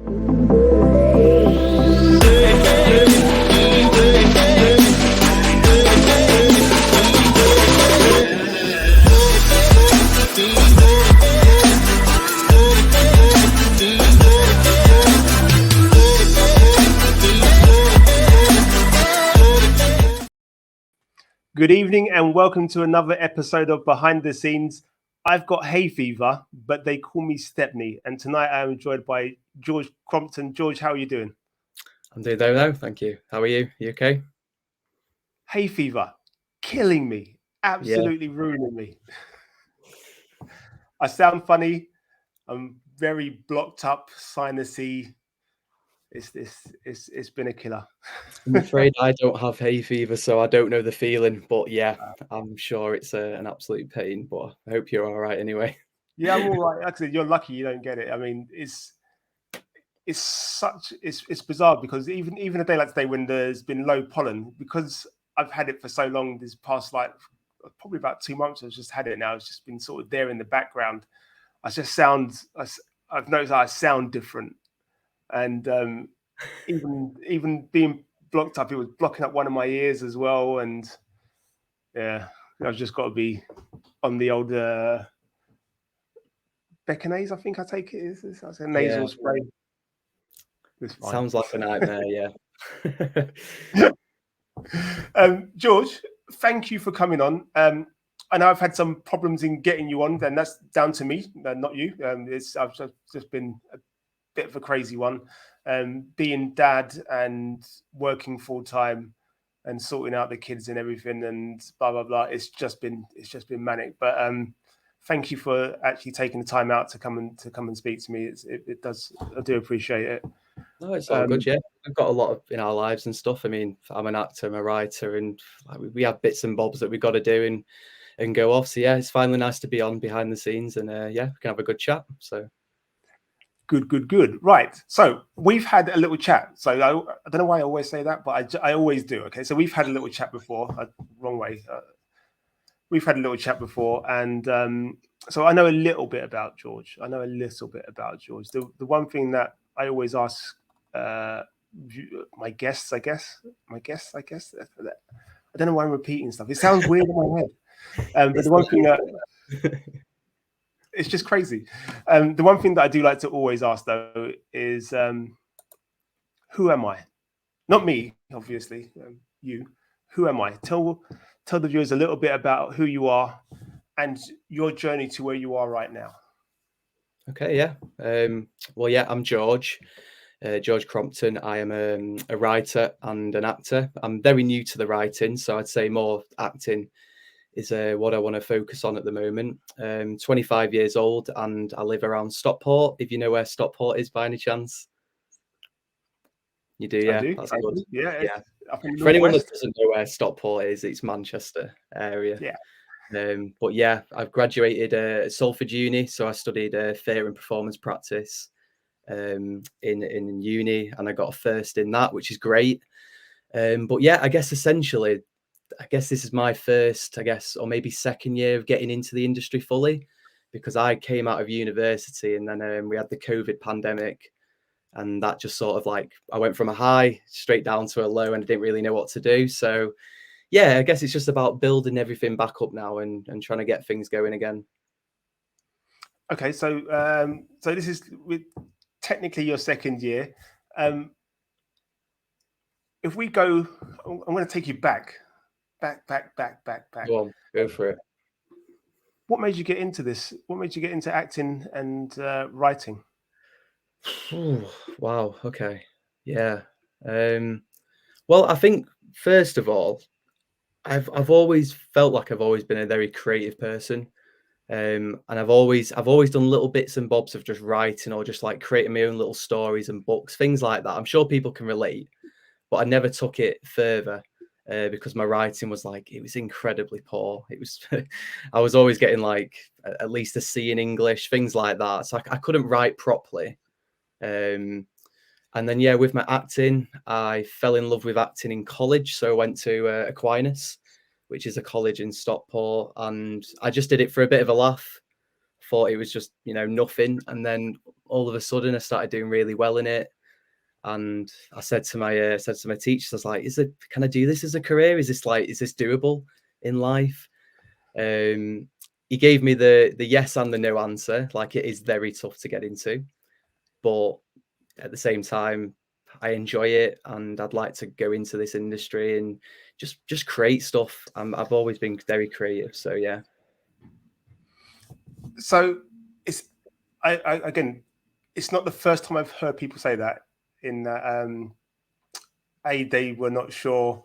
Good evening and welcome to another episode of Behind the Scenes. I've got hay fever, but they call me Stepney. And tonight I am joined by George Crompton. George, how are you doing? I'm doing very well, thank you. How are you? You okay? Hay fever, killing me, absolutely ruining me. I sound funny. I'm very blocked up, sinusy. It's been a killer. I'm afraid I don't have hay fever, so I don't know the feeling. But yeah, I'm sure it's an absolute pain. But I hope you're all right anyway. Yeah, I'm all right. Actually, you're lucky you don't get it. I mean, it's bizarre because even a day like today when there's been low pollen, because I've had it for so long, this past like probably about 2 months, I've just had it now. It's just been sort of there in the background. I've noticed I sound different, and even being blocked up, it was blocking up one of my ears as well. And yeah, I've just got to be on the old Beckinase, I think I take it is. It's a nasal spray. Sounds like a nightmare, yeah. George, thank you for coming on. I know I've had some problems in getting you on, and that's down to me, not you. I've just been a bit of a crazy one. Being dad and working full time and sorting out the kids and everything and blah blah blah. It's just been manic. But thank you for actually taking the time out to come and speak to me. I do appreciate it. No, it's all good. Yeah, we've got a lot in our lives and stuff. I mean, I'm an actor, I'm a writer, and we have bits and bobs that we've got to do and go off. So yeah, it's finally nice to be on behind the scenes, and yeah, we can have a good chat. So good. Right. So we've had a little chat. So I don't know why I always say that, but I always do. Okay. So we've had a little chat before. Wrong way. We've had a little chat before, and so I know a little bit about George. The one thing that I always ask my guests, I guess. I don't know why I'm repeating stuff. It sounds weird in my head. But the one thing that it's just crazy. The one thing that I do like to always ask though is, who am I? Not me, obviously. You. Who am I? Tell the viewers a little bit about who you are and your journey to where you are right now. Okay, yeah. Well, yeah, I'm George Crompton. I am a writer and an actor. I'm very new to the writing, so I'd say more acting is what I want to focus on at the moment. 25 years old, and I live around Stockport. If you know where Stockport is by any chance. You do, yeah. I that's do. good. Yeah. For anyone that doesn't know where Stockport is, it's Manchester area. Yeah. But yeah, I've graduated at Salford Uni, so I studied theatre and performance practice in uni, and I got a first in that, which is great. But yeah, I guess essentially, this is my first, or maybe second year of getting into the industry fully, because I came out of university and then we had the COVID pandemic, and that just sort of like, I went from a high straight down to a low and I didn't really know what to do. So yeah, I guess it's just about building everything back up now and trying to get things going again. Okay, so this is technically your second year. If we go, I'm going to take you back. Go on, go for it. What made you get into this? What made you get into acting and writing? Wow. Okay. Yeah. Well, I think first of all, I've always felt like I've always been a very creative person, and I've always done little bits and bobs of just writing or just like creating my own little stories and books, things like that. I'm sure people can relate, but I never took it further because my writing was it was incredibly poor. It was I was always getting like at least a C in English, things like that. So I couldn't write properly. And then, yeah, with my acting, I fell in love with acting in college. So I went to Aquinas, which is a college in Stockport. And I just did it for a bit of a laugh thought it was just, you know, nothing. And then all of a sudden I started doing really well in it. And I said to my teachers, I was like, can I do this as a career? Is this doable in life? He gave me the yes and the no answer. Like, it is very tough to get into, but at the same time, I enjoy it, and I'd like to go into this industry and just create stuff. I've always been very creative, so yeah. So it's again, it's not the first time I've heard people say that. In that, they were not sure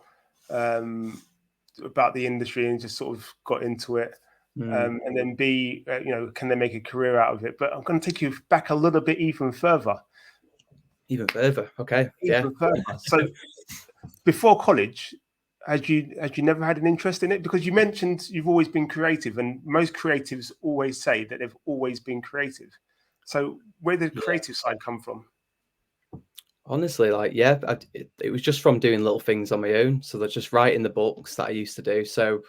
about the industry and just sort of got into it. And then B, you know, can they make a career out of it? But I'm going to take you back a little bit even further. Even further, okay, even further. So before college, had you never had an interest in it? Because you mentioned you've always been creative, and most creatives always say that they've always been creative. So where did the creative side come from? Honestly, like, yeah, it was just from doing little things on my own. So that's just writing the books that I used to do. So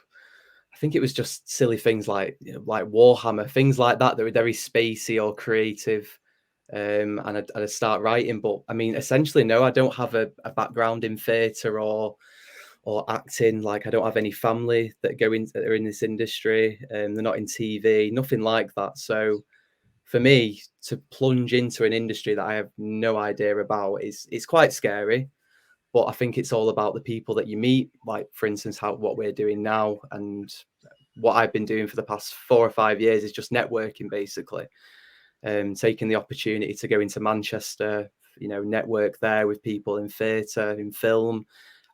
I think it was just silly things like, you know, like Warhammer, things like that that were very spacey or creative. And I'd start writing. But I mean, essentially, no, I don't have a background in theatre or acting. Like, I don't have any family that are in this industry, and they're not in TV, nothing like that. So for me to plunge into an industry that I have no idea about is quite scary. But I think it's all about the people that you meet, like, for instance, what we're doing now, and what I've been doing for the past 4 or 5 years is just networking, basically. Taking the opportunity to go into Manchester, you know, network there with people in theatre, in film,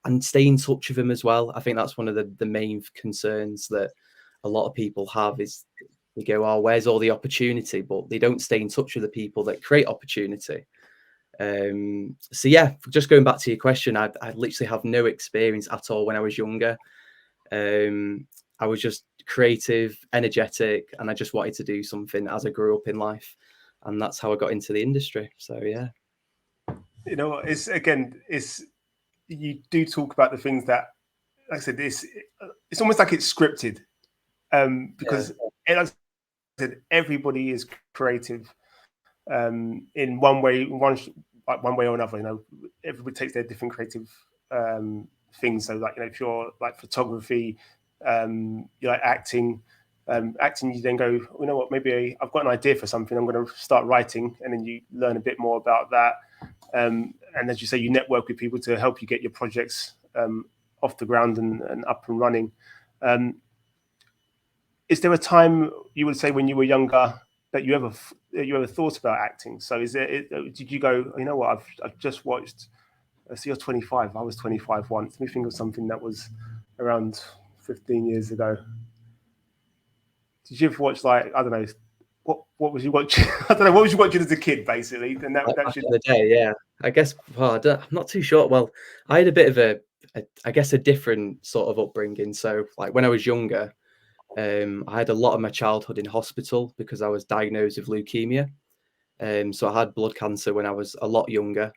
and stay in touch with them as well. I think that's one of the main concerns that a lot of people have, is they go, oh, where's all the opportunity? But they don't stay in touch with the people that create opportunity. So yeah, just going back to your question, I literally have no experience at all when I was younger. I was just creative, energetic, and I just wanted to do something as I grew up in life, and that's how I got into the industry. So yeah, you know, it's you do talk about the things that, like I said, it's almost like it's scripted, because like I said, everybody is creative in one way, one way or another. You know, everybody takes their different creative things. So, like, you know, if you're like photography, you like acting. Acting, you then go, you know what, maybe I've got an idea for something, I'm going to start writing, and then you learn a bit more about that. And as you say, you network with people to help you get your projects off the ground and up and running. Is there a time, you would say, when you were younger, that you ever thought about acting? So did you go, you know what, I've just watched, so you're 25, I was 25 once. Let me think of something that was around 15 years ago. Did you ever watch, like, I don't know, what was you watching? I don't know, what was you watching as a kid, basically? And that back in the day, yeah. I guess, well, I'm not too sure. Well, I had a bit of I guess a different sort of upbringing. So, like, when I was younger, I had a lot of my childhood in hospital because I was diagnosed with leukemia. So I had blood cancer when I was a lot younger.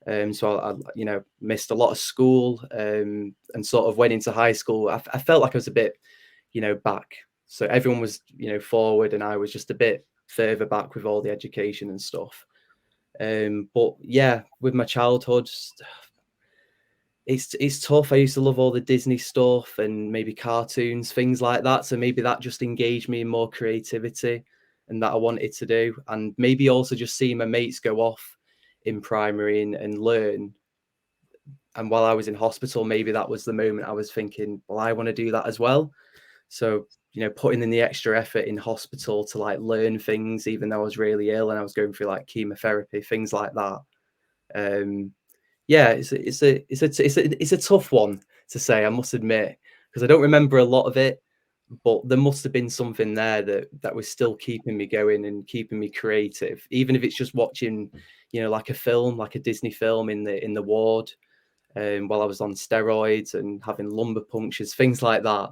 So I, you know, missed a lot of school, and sort of went into high school. I felt like I was a bit, you know, back. So everyone was, you know, forward, and I was just a bit further back with all the education and stuff. But yeah, with my childhood, it's tough. I used to love all the Disney stuff and maybe cartoons, things like that. So maybe that just engaged me in more creativity, and that I wanted to do. And maybe also just seeing my mates go off in primary and learn. And while I was in hospital, maybe that was the moment I was thinking, well, I want to do that as well. So, you know, putting in the extra effort in hospital to, like, learn things, even though I was really ill and I was going through, like, chemotherapy, things like that. Yeah, it's a tough one to say, I must admit, because I don't remember a lot of it, but there must have been something there that was still keeping me going and keeping me creative, even if it's just watching, you know, like a film, like a Disney film in the ward, while I was on steroids and having lumbar punctures, things like that,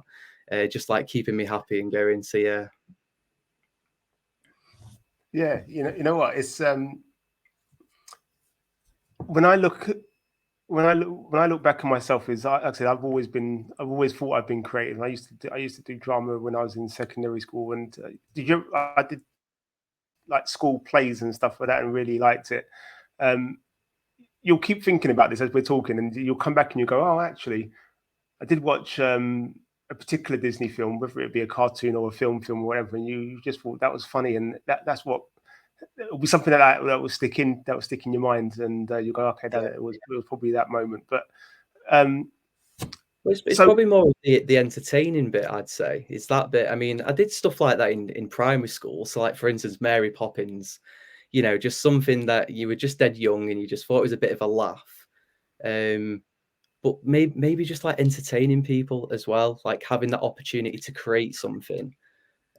just like keeping me happy and going. So yeah. Yeah, you know what? It's when I look back at myself, is like I said, I've always thought I've been creative. I used to do drama when I was in secondary school. And I like school plays and stuff like that and really liked it. You'll keep thinking about this as we're talking, and you'll come back and you go, oh, actually, I did watch a particular Disney film, whether it be a cartoon or a film or whatever, and you just thought that was funny, and that's what it'll be something that will stick in your mind, and you go, okay, that it was probably that moment. But it's so probably more the entertaining bit, I'd say. It's that bit. I mean, I did stuff like that in primary school. So, like for instance, Mary Poppins, you know, just something that you were just dead young and you just thought it was a bit of a laugh. But maybe just like entertaining people as well, like having that opportunity to create something.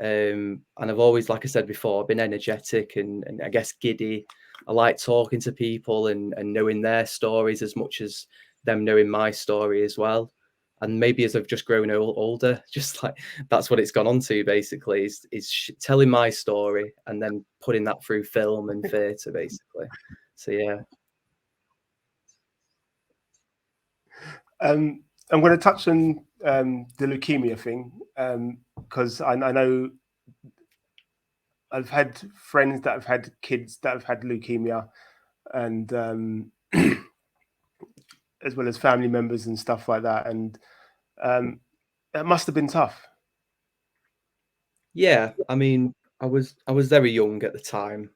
And I've always, like I said before, been energetic and I guess giddy. I like talking to people and knowing their stories as much as them knowing my story as well. And maybe as I've just grown older, just like that's what it's gone on to basically is telling my story and then putting that through film and theatre basically. So yeah. I'm going to touch on the leukemia thing because I know I've had friends that have had kids that have had leukemia, and as well as family members and stuff like that, and it must have been tough. Yeah, I mean, I was very young at the time.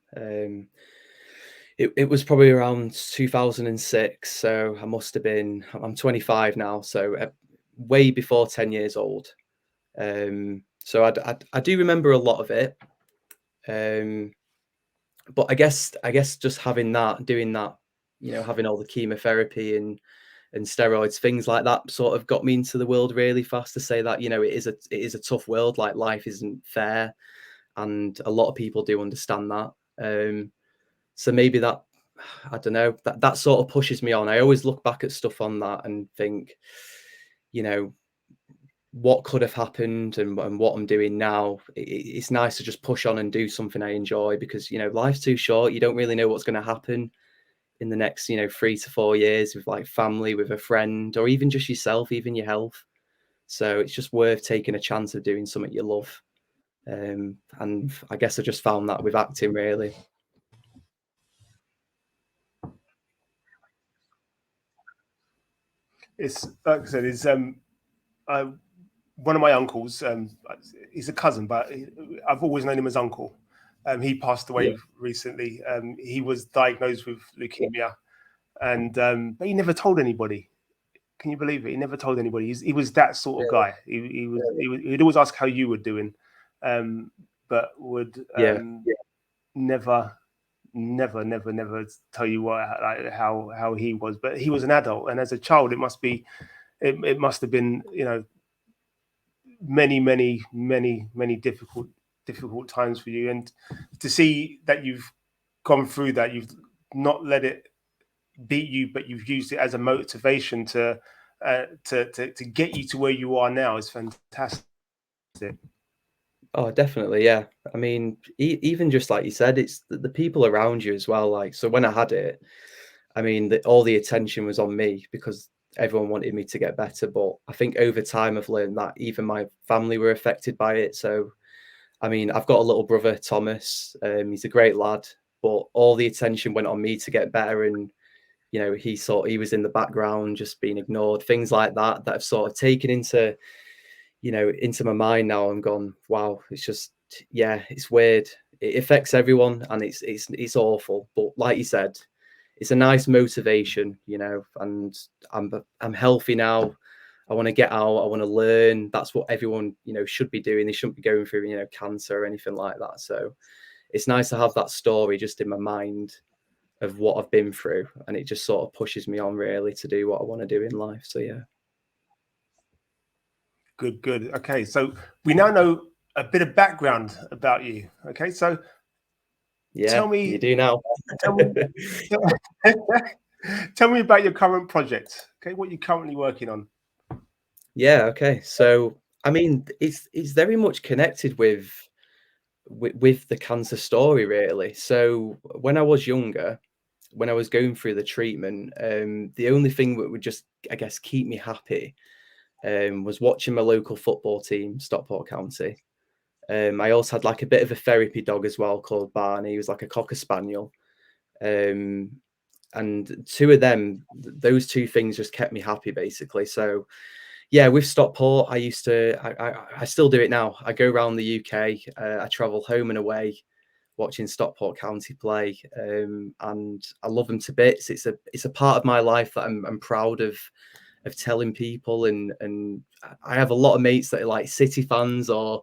It was probably around 2006, so I must have been. I'm 25 now, so way before 10 years old. So I do remember a lot of it. But I guess just having that, doing that, you know, having all the chemotherapy and steroids, things like that, sort of got me into the world really fast. To say that, you know, it is a tough world. Like life isn't fair, and a lot of people do understand that. So maybe that, I don't know, that sort of pushes me on. I always look back at stuff on that and think, you know, what could have happened and what I'm doing now. It's nice to just push on and do something I enjoy because, you know, life's too short. You don't really know what's going to happen in the next, you know, 3 to 4 years with like family, with a friend, or even just yourself, even your health. So it's just worth taking a chance of doing something you love. And I guess I just found that with acting, really. It's like I said, it's one of my uncles. He's a cousin, but I've always known him as uncle. He passed Yeah. away recently. He was diagnosed with leukemia, and but he never told anybody. Can you believe it? He never told anybody. He was that sort of guy. He'd always ask how you were doing, but would Yeah. never, never tell you what like how he was. But he was an adult, and as a child, it must have been, you know, many difficult times for you, and to see that you've gone through that, you've not let it beat you, but you've used it as a motivation to get you to where you are now is fantastic. Oh, definitely. Yeah. I mean, even just like you said, it's the people around you as well. Like, so when I had it, I mean, all the attention was on me because everyone wanted me to get better. But I think over time, I've learned that even my family were affected by it. So, I mean, I've got a little brother, Thomas. He's a great lad, but all the attention went on me to get better. And, you know, he was in the background, just being ignored, things like that, that I've sort of taken into, you know, into my mind now. I'm gone, wow, it's just, yeah, it's weird. It affects everyone and it's awful. But like you said, it's a nice motivation, you know, and I'm healthy now. I want to get out. I want to learn. That's what everyone, you know, should be doing. They shouldn't be going through, you know, cancer or anything like that. So it's nice to have that story just in my mind of what I've been through. And it just sort of pushes me on really to do what I want to do in life. So yeah. Good. Okay, so we now know a bit of background about you. Okay, so Yeah, tell you me, do now. tell me, tell me about your current project. Okay, what you're currently working on. Yeah, okay. So I mean, it's very much connected with the cancer story, really. So when I was younger, when I was going through the treatment, the only thing that would just, I guess, keep me happy was watching my local football team, Stockport County. I also had like a bit of a therapy dog as well called Barney. He was like a cocker spaniel. And two of them, those two things just kept me happy basically. So yeah, with Stockport, I still do it now. I go around the UK, I travel home and away watching Stockport County play, and I love them to bits. It's a part of my life that I'm proud of telling people, and I have a lot of mates that are like City fans or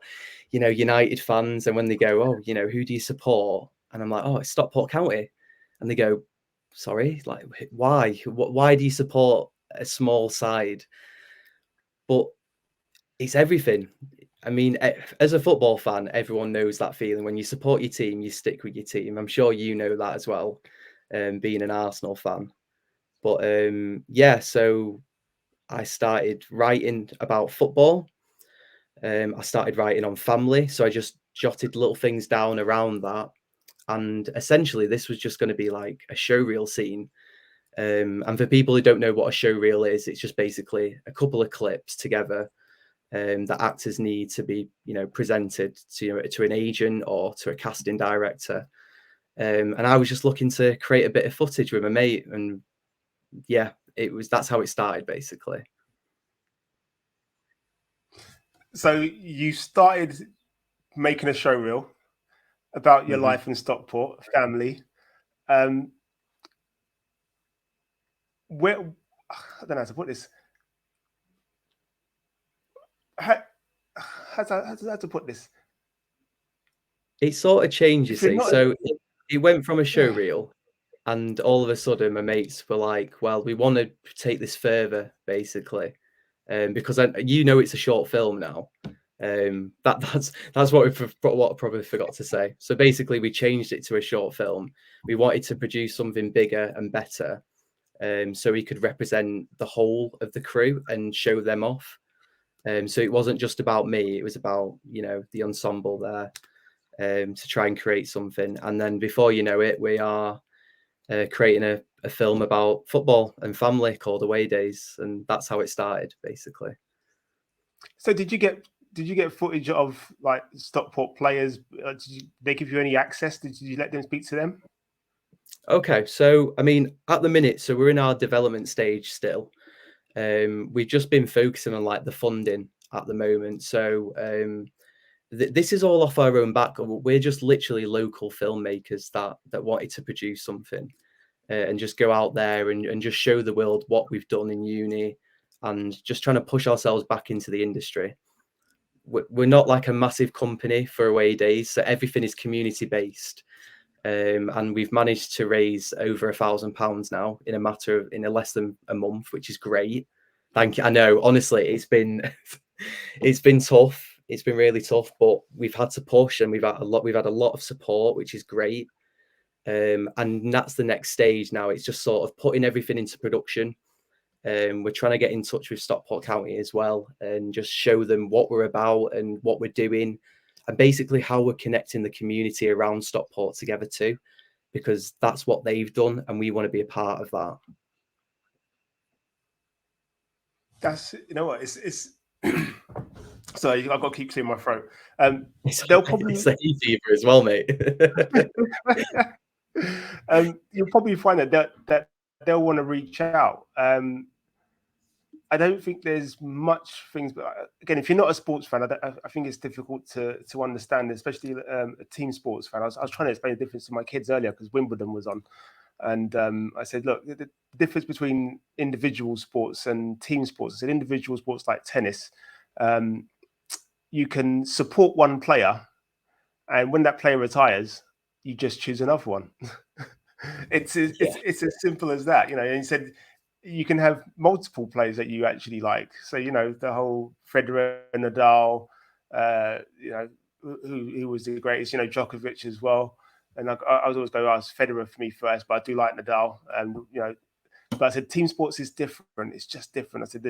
United fans, and when they go, oh, who do you support? And I'm like, oh, it's Stockport County, and they go, sorry, like why? Why do you support a small side? But it's everything. I mean, as a football fan, everyone knows that feeling. When you support your team, you stick with your team. I'm sure you know that as well, being an Arsenal fan. But yeah, so I started writing about football. I started writing on family. So I just jotted little things down around that. And essentially, this was just going to be like a showreel scene. And for people who don't know what a showreel is, it's just basically a couple of clips together that actors need to be, presented to an agent or to a casting director. And I was just looking to create a bit of footage with my mate, and yeah, that's how it started basically. So you started making a show reel about your life in Stockport, family. Where I don't know how to put this. How to put this? It sort of changed, you If you're see. not, So it went from a show reel, and all of a sudden my mates were like, well, we want to take this further basically, because it's a short film now. That's what I probably forgot to say. So basically we changed it to a short film. We wanted to produce something bigger and better, so we could represent the whole of the crew and show them off. So it wasn't just about me, it was about the ensemble there, to try and create something. And then before you know it, we are creating a film about football and family called Away Days, and that's how it started basically. So did you get footage of like Stockport players? Did they give you any access? Did you let them speak to them? Okay, so I mean, at the minute, so we're in our development stage still. We've just been focusing on like the funding at the moment. So this is all off our own back. We're just literally local filmmakers that wanted to produce something, and just go out there and just show the world what we've done in uni, and just trying to push ourselves back into the industry. We're not like a massive company for Away Days, so everything is community based. And we've managed to raise over £1,000 now in less than a month, which is great. Thank you. I know, honestly, it's been it's been tough. It's been really tough, but we've had to push, and we've had a lot of support, which is great. And that's the next stage now. It's just sort of putting everything into production. We're trying to get in touch with Stockport County as well, and just show them what we're about and what we're doing, and basically how we're connecting the community around Stockport together too, because that's what they've done, and we want to be a part of that. That's what it's. Sorry, I've got to keep clearing my throat. They'll probably it's the hay fever as well, mate. You'll probably find that they'll want to reach out. I don't think there's much things, but again, if you're not a sports fan, I think it's difficult to understand, especially a team sports fan. I was trying to explain the difference to my kids earlier because Wimbledon was on, and I said, look, the difference between individual sports and team sports. I said individual sports like tennis, you can support one player, and when that player retires, you just choose another one. It's as simple as that, And he said you can have multiple players that you actually like. So the whole Federer, Nadal, who was the greatest, Djokovic as well. And I was always going to ask Federer for me first, but I do like Nadal. And but I said team sports is different. It's just different. I said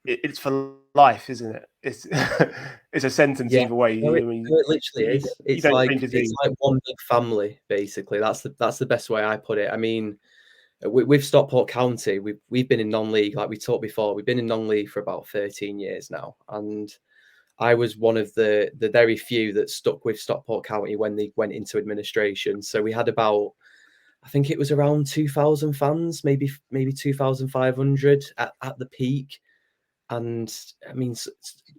it's for life, isn't it? It's it's a sentence either way. No, it literally is. It's like one big family, basically. That's the best way I put it. I mean, with Stockport County, we've been in non-league, like we talked before. We've been in non-league for about 13 years now, and I was one of the very few that stuck with Stockport County when they went into administration. So we had about, I think it was around 2,000 fans, maybe 2,500 at the peak. And I mean,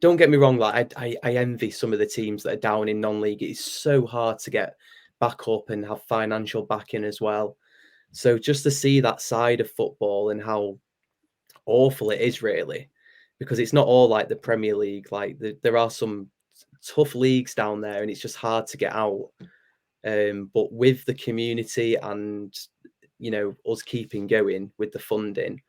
don't get me wrong, like I envy some of the teams that are down in non-league. It's so hard to get back up and have financial backing as well. So just to see that side of football and how awful it is, really, because it's not all like the Premier League. Like there are some tough leagues down there, and it's just hard to get out. But with the community and us keeping going with the funding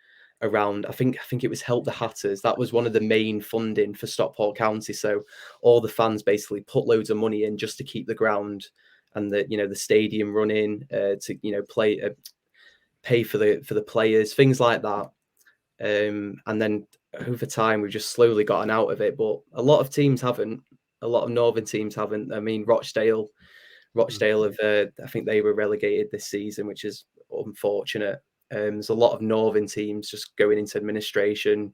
around, I think it was Help the Hatters. That was one of the main funding for Stockport County. So all the fans basically put loads of money in just to keep the ground and the stadium running, to pay for the players, things like that. And then over time, we've just slowly gotten out of it. But a lot of teams haven't. A lot of northern teams haven't. I mean, Rochdale have, I think they were relegated this season, which is unfortunate. There's a lot of northern teams just going into administration.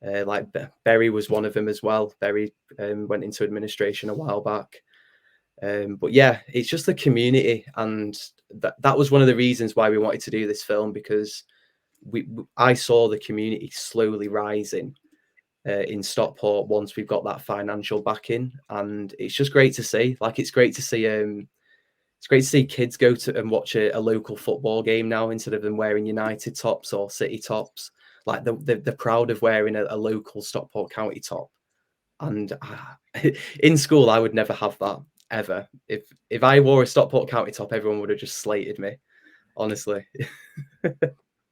Like Bury was one of them as well. Bury went into administration a while back. But yeah, it's just the community, and that was one of the reasons why we wanted to do this film, because I saw the community slowly rising in Stockport once we've got that financial backing, and it's just great to see. Like it's great to see kids go to and watch a local football game now instead of them wearing United tops or City tops. Like they're proud of wearing a local Stockport County top. And in school, I would never have that ever. If I wore a Stockport County top, everyone would have just slated me. Honestly.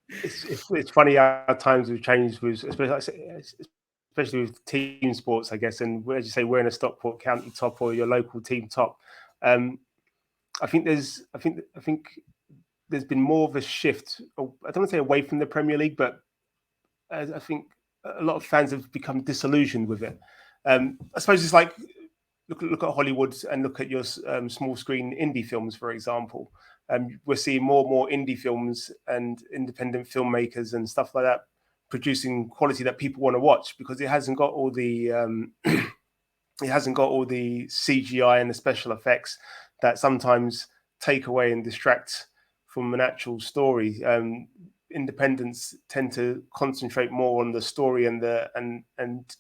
It's funny how times have changed with, especially with team sports, I guess, and as you say, wearing a Stockport County top or your local team top. I think there's been more of a shift. I don't want to say away from the Premier League, but I think a lot of fans have become disillusioned with it. I suppose it's like look at Hollywood and look at your small screen indie films, for example. We're seeing more and more indie films and independent filmmakers and stuff like that producing quality that people want to watch, because it hasn't got all the CGI and the special effects that sometimes take away and distract from an actual story. Independents tend to concentrate more on the story and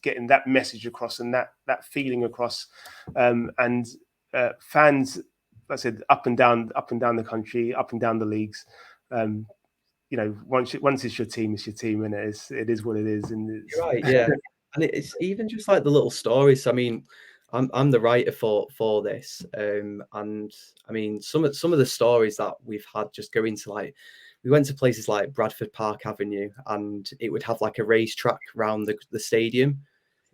getting that message across and that feeling across. Fans, like I said, up and down the country, up and down the leagues. Once it's your team, it's your team, and it is what it is. And You're right, yeah. And it's even just like the little stories. I mean, I'm the writer for this, and I mean some of the stories that we've had just go into, like, we went to places like Bradford Park Avenue, and it would have like a racetrack around the stadium.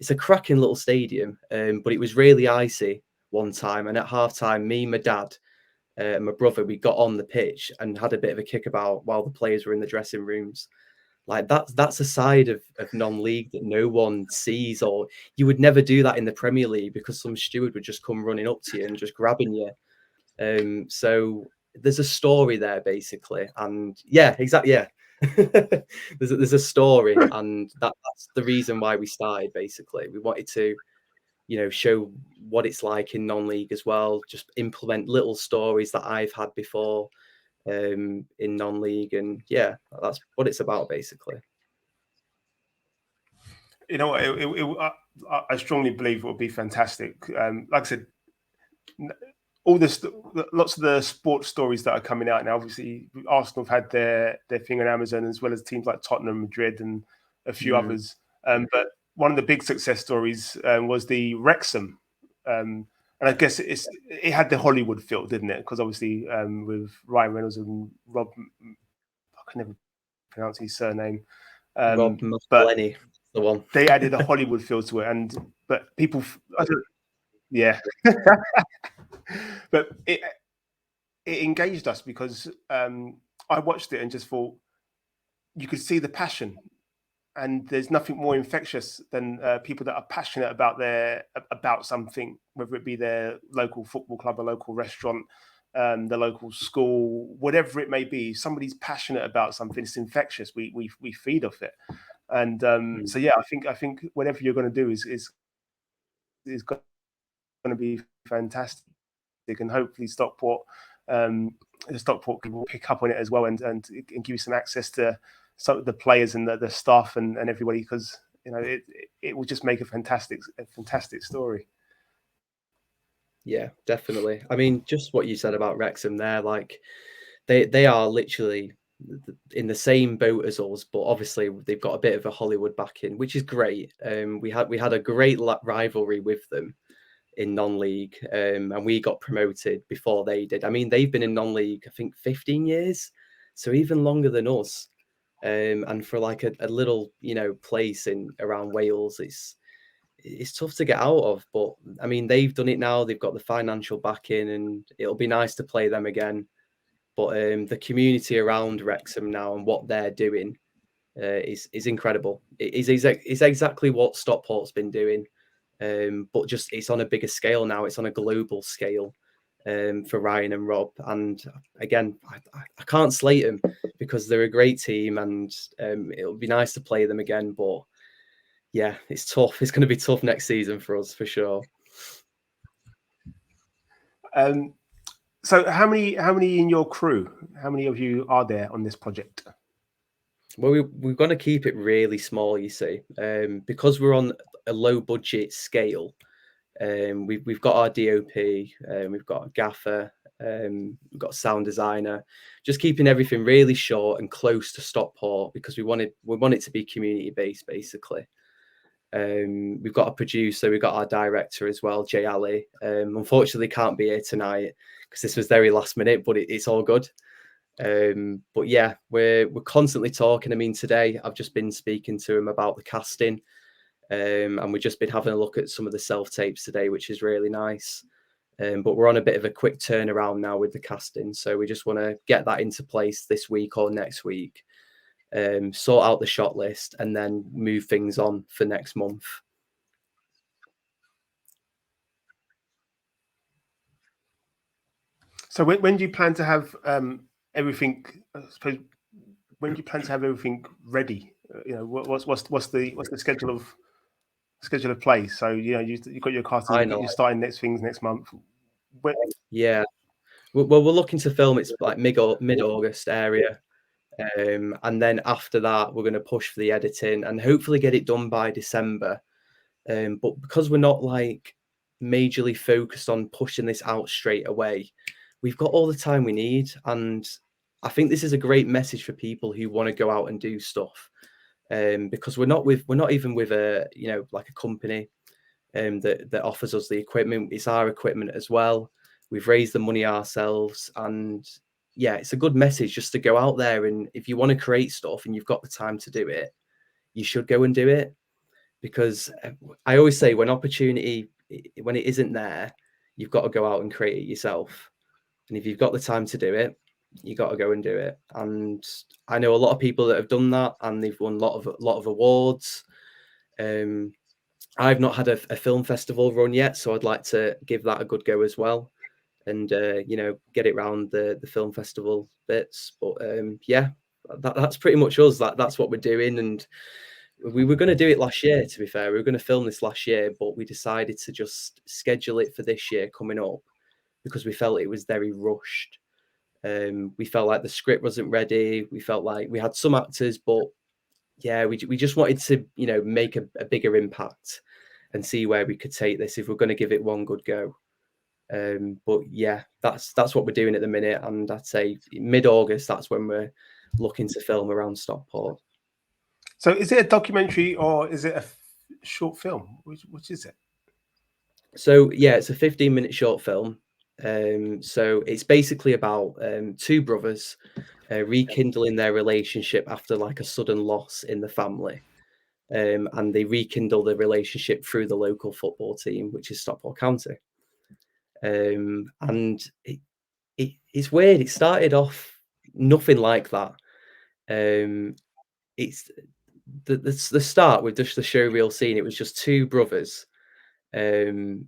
It's a cracking little stadium, but it was really icy one time, and at half time, me, my dad, and my brother, we got on the pitch and had a bit of a kickabout while the players were in the dressing rooms. Like that's a side of non-league that no one sees, or you would never do that in the Premier League because some steward would just come running up to you and just grabbing you. So there's a story there basically, and yeah, exactly, yeah. there's a story, and that's the reason why we started. Basically, we wanted to, show what it's like in non-league as well. Just implement little stories that I've had before in non-league, and yeah, that's what it's about basically. You know what? I strongly believe it would be fantastic. Like I said, all this, lots of the sports stories that are coming out now. Obviously, Arsenal have had their thing on Amazon, as well as teams like Tottenham, Madrid, and a few others. But one of the big success stories was the Wrexham, and I guess it had the Hollywood feel, didn't it? Because obviously with Ryan Reynolds and Rob, I can never pronounce his surname. Rob but Lenny, the one. They added a Hollywood feel to it, but people, yeah, but it engaged us because I watched it and just thought you could see the passion, and there's nothing more infectious than people that are passionate about something, whether it be their local football club, a local restaurant, the local school, whatever it may be. Somebody's passionate about something, it's infectious. We feed off it. And so yeah, I think whatever you're going to do is is going to be fantastic, and hopefully Stockport will pick up on it as well, and give you some access to some of the players and the staff and everybody, because it will just make a fantastic story. Yeah, definitely. I mean, just what you said about Wrexham there, like they are literally in the same boat as us, but obviously they've got a bit of a Hollywood backing, which is great. We had a great rivalry with them in non-league, and we got promoted before they did. I mean, they've been in non-league, I think, 15 years, so even longer than us. And for like a little, place in around Wales, it's tough to get out of. But I mean, they've done it now. They've got the financial backing, and it'll be nice to play them again. But the community around Wrexham now and what they're doing is incredible. It's exactly what Stockport's been doing, but just it's on a bigger scale now. It's on a global scale for Ryan and Rob. And again, I can't slate them because they're a great team, and it'll be nice to play them again. But yeah, it's tough. It's going to be tough next season for us, for sure. So how many in your crew? How many of you are there on this project? Well, we're going to keep it really small, you see, because we're on a low budget scale. We've got our DOP, we've got a gaffer, we've got a sound designer, just keeping everything really short and close to Stockport, because we want it to be community based, basically. We've got a producer, we've got our director as well, Jay Ali. Unfortunately, can't be here tonight because this was very last minute, but it's all good. But yeah, we're constantly talking. I mean, today I've just been speaking to him about the casting, and we've just been having a look at some of the self tapes today, which is really nice. But we're on a bit of a quick turnaround now with the casting, so we just want to get that into place this week or next week. Sort out the shot list, and then move things on for next month. So when do you plan to have everything? I suppose, when do you plan to have everything ready? What's the schedule of play? So you've got your casting. You're starting next month. Yeah, well, we're looking to film it's like mid-August area. And then after that, we're going to push for the editing and hopefully get it done by December. But because we're not like majorly focused on pushing this out straight away, we've got all the time we need. And I think this is a great message for people who want to go out and do stuff. Because we're not even with a like a company that offers us the equipment. It's our equipment as well. We've raised the money ourselves, and yeah, it's a good message just to go out there, and if you want to create stuff and you've got the time to do it, you should go and do it. Because I always say when it isn't there, you've got to go out and create it yourself. And if you've got the time to do it, you got to go and do it. And I know a lot of people that have done that, and they've won a lot of awards. I've not had a film festival run yet, so I'd like to give that a good go as well, and get it round the film festival bits. But yeah, that's pretty much us. That's what we're doing, and we were going to do it last year. To be fair, we were going to film this last year, but we decided to just schedule it for this year coming up because we felt it was very rushed. We felt like the script wasn't ready. We felt like we had some actors, but yeah, we just wanted to make a bigger impact and see where we could take this if we're going to give it one good go. But yeah, that's what we're doing at the minute, and I'd say mid-August, that's when we're looking to film around Stockport. So is it a documentary or is it a short film? Which is it? So yeah, it's a 15-minute short film. So it's basically about two brothers rekindling their relationship after like a sudden loss in the family. And they rekindle the relationship through the local football team, which is Stockport County. And it's weird. It started off nothing like that. It's the start with just the showreel scene. It was just two brothers, and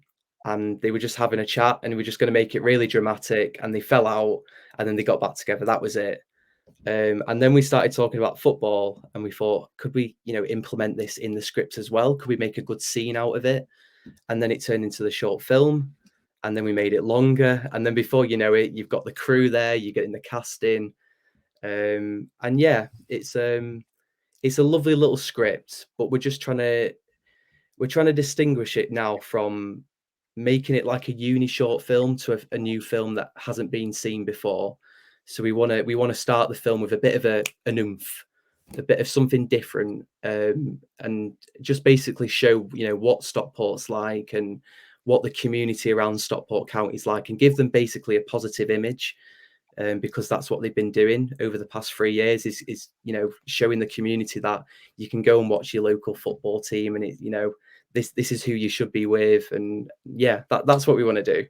they were just having a chat, and we were just going to make it really dramatic. And they fell out, and then they got back together. That was it. And then we started talking about football, and we thought, could we, implement this in the script as well? Could we make a good scene out of it? and then it turned into the short film, and then we made it longer, and then before you know it, you've got the crew there, you're getting the casting, and yeah, it's a lovely little script, but we're trying to distinguish it now from making it like a uni short film to a new film that hasn't been seen before. So we want to start the film with a bit of an oomph, a bit of something different, and just basically show what Stockport's like and what the community around Stockport County is like, and give them basically a positive image. Because that's what they've been doing over the past 3 years is showing the community that you can go and watch your local football team, and this is who you should be with, and yeah, that's what we want to do.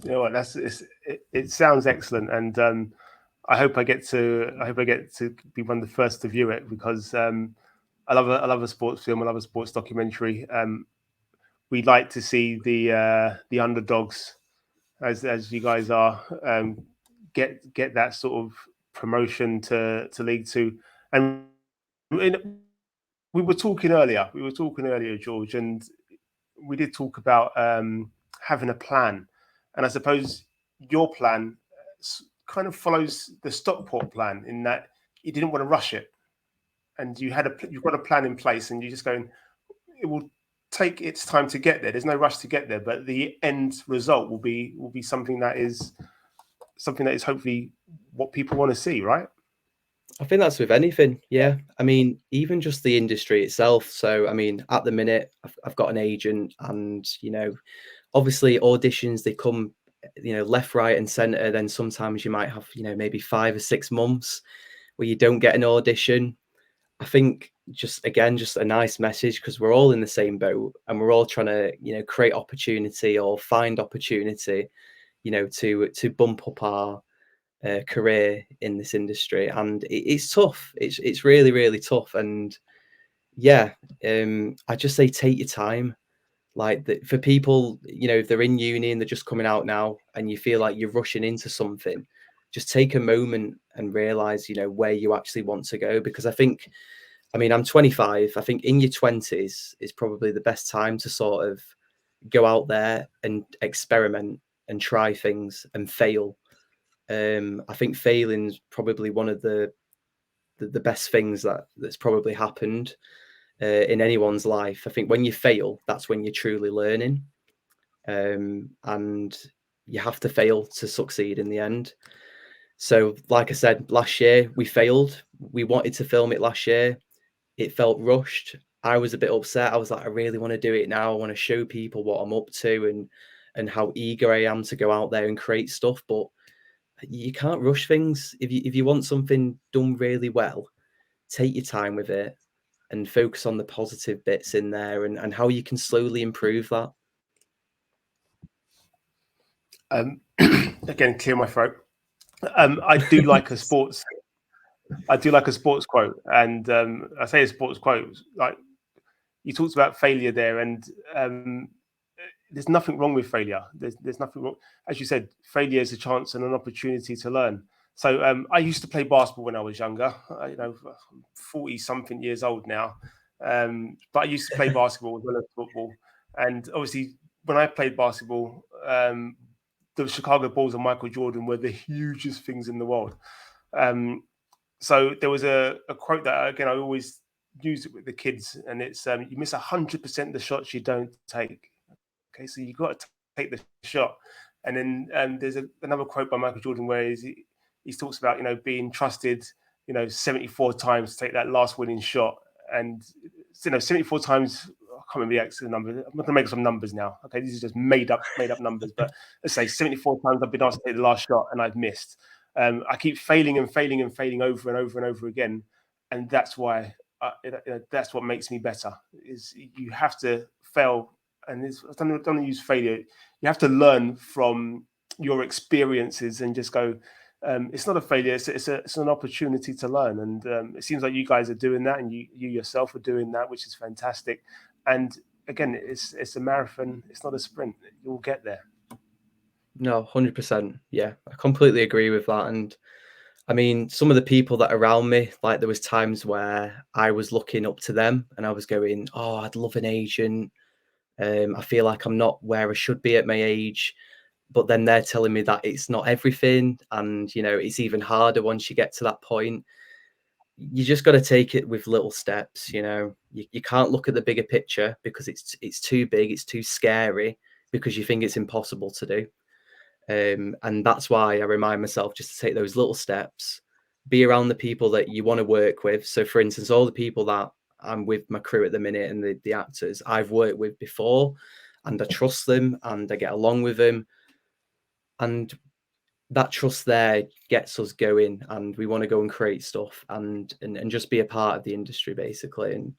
You know what? It sounds excellent, and I hope I get to be one of the first to view it, because I love a sports film. I love a sports documentary. We like to see the underdogs, as you guys are, get that sort of promotion to League Two. And we were talking earlier. George, and we did talk about having a plan. And I suppose your plan kind of follows the Stockport plan, in that you didn't want to rush it, and you've got a plan in place, and you're just going, it will take its time to get there. There's no rush to get there, but the end result will be something that is hopefully what people want to see, right? I think that's with anything. Yeah. I mean, even just the industry itself. So, I mean, at the minute, I've got an agent, and, obviously auditions, they come, left, right, and center. Then sometimes you might have, maybe 5 or 6 months where you don't get an audition. I think just a nice message, because we're all in the same boat, and we're all trying to, create opportunity or find opportunity, to bump up our career in this industry. And it's tough. It's really, really tough. And yeah, I just say take your time. Like, for people, if they're in uni and they're just coming out now, and you feel like you're rushing into something, just take a moment and realize, where you actually want to go. Because I mean, I'm 25. I think in your 20s is probably the best time to sort of go out there and experiment and try things and fail. I think failing's probably one of the best things that's probably happened in anyone's life. I think when you fail, that's when you're truly learning, and you have to fail to succeed in the end. So, like I said, last year we failed. We wanted to film it last year. It felt rushed. I was a bit upset. I was like, I really want to do it now. I want to show people what I'm up to, and how eager I am to go out there and create stuff. But you can't rush things. If you want something done really well, take your time with it and focus on the positive bits in there, and how you can slowly improve that. Again, clear my throat. I do like a sports. I do like a sports quote, and I say a sports quote. Like, you talked about failure there, and there's nothing wrong with failure. There's nothing wrong. As you said, failure is a chance and an opportunity to learn. So I used to play basketball when I was younger. 40 something years old now, but I used to play basketball as well as football. And obviously, when I played basketball, the Chicago Bulls and Michael Jordan were the hugest things in the world. So there was a quote that, again, I always use it with the kids, and it's you miss 100% of the shots you don't take. Okay, so you've got to take the shot. And then there's another quote by Michael Jordan where he talks about being trusted 74 times to take that last winning shot, and 74 times. I can't remember the actual number. I'm not going to make some numbers now. Okay, these are just made up numbers. But let's say 74 times I've been asked to take the last shot and I've missed. I keep failing and failing and failing over and over and over again, and that's why that's what makes me better. Is you have to fail, and I don't use failure. You have to learn from your experiences and just go. It's not a failure. It's an opportunity to learn, and it seems like you guys are doing that, and you yourself are doing that, which is fantastic. And again, it's a marathon. It's not a sprint. You'll get there. No, 100%. Yeah, I completely agree with that. And I mean, some of the people that are around me, like there was times where I was looking up to them and I was going, "Oh, I'd love an agent. I feel like I'm not where I should be at my age." But then they're telling me that it's not everything, and it's even harder once you get to that point. You just got to take it with little steps. You can't look at the bigger picture because it's too big, it's too scary because you think it's impossible to do. And that's why I remind myself just to take those little steps, be around the people that you want to work with. So, for instance, all the people that I'm with my crew at the minute and the actors I've worked with before, and I trust them and I get along with them. And that trust there gets us going, and we want to go and create stuff and just be a part of the industry, basically. And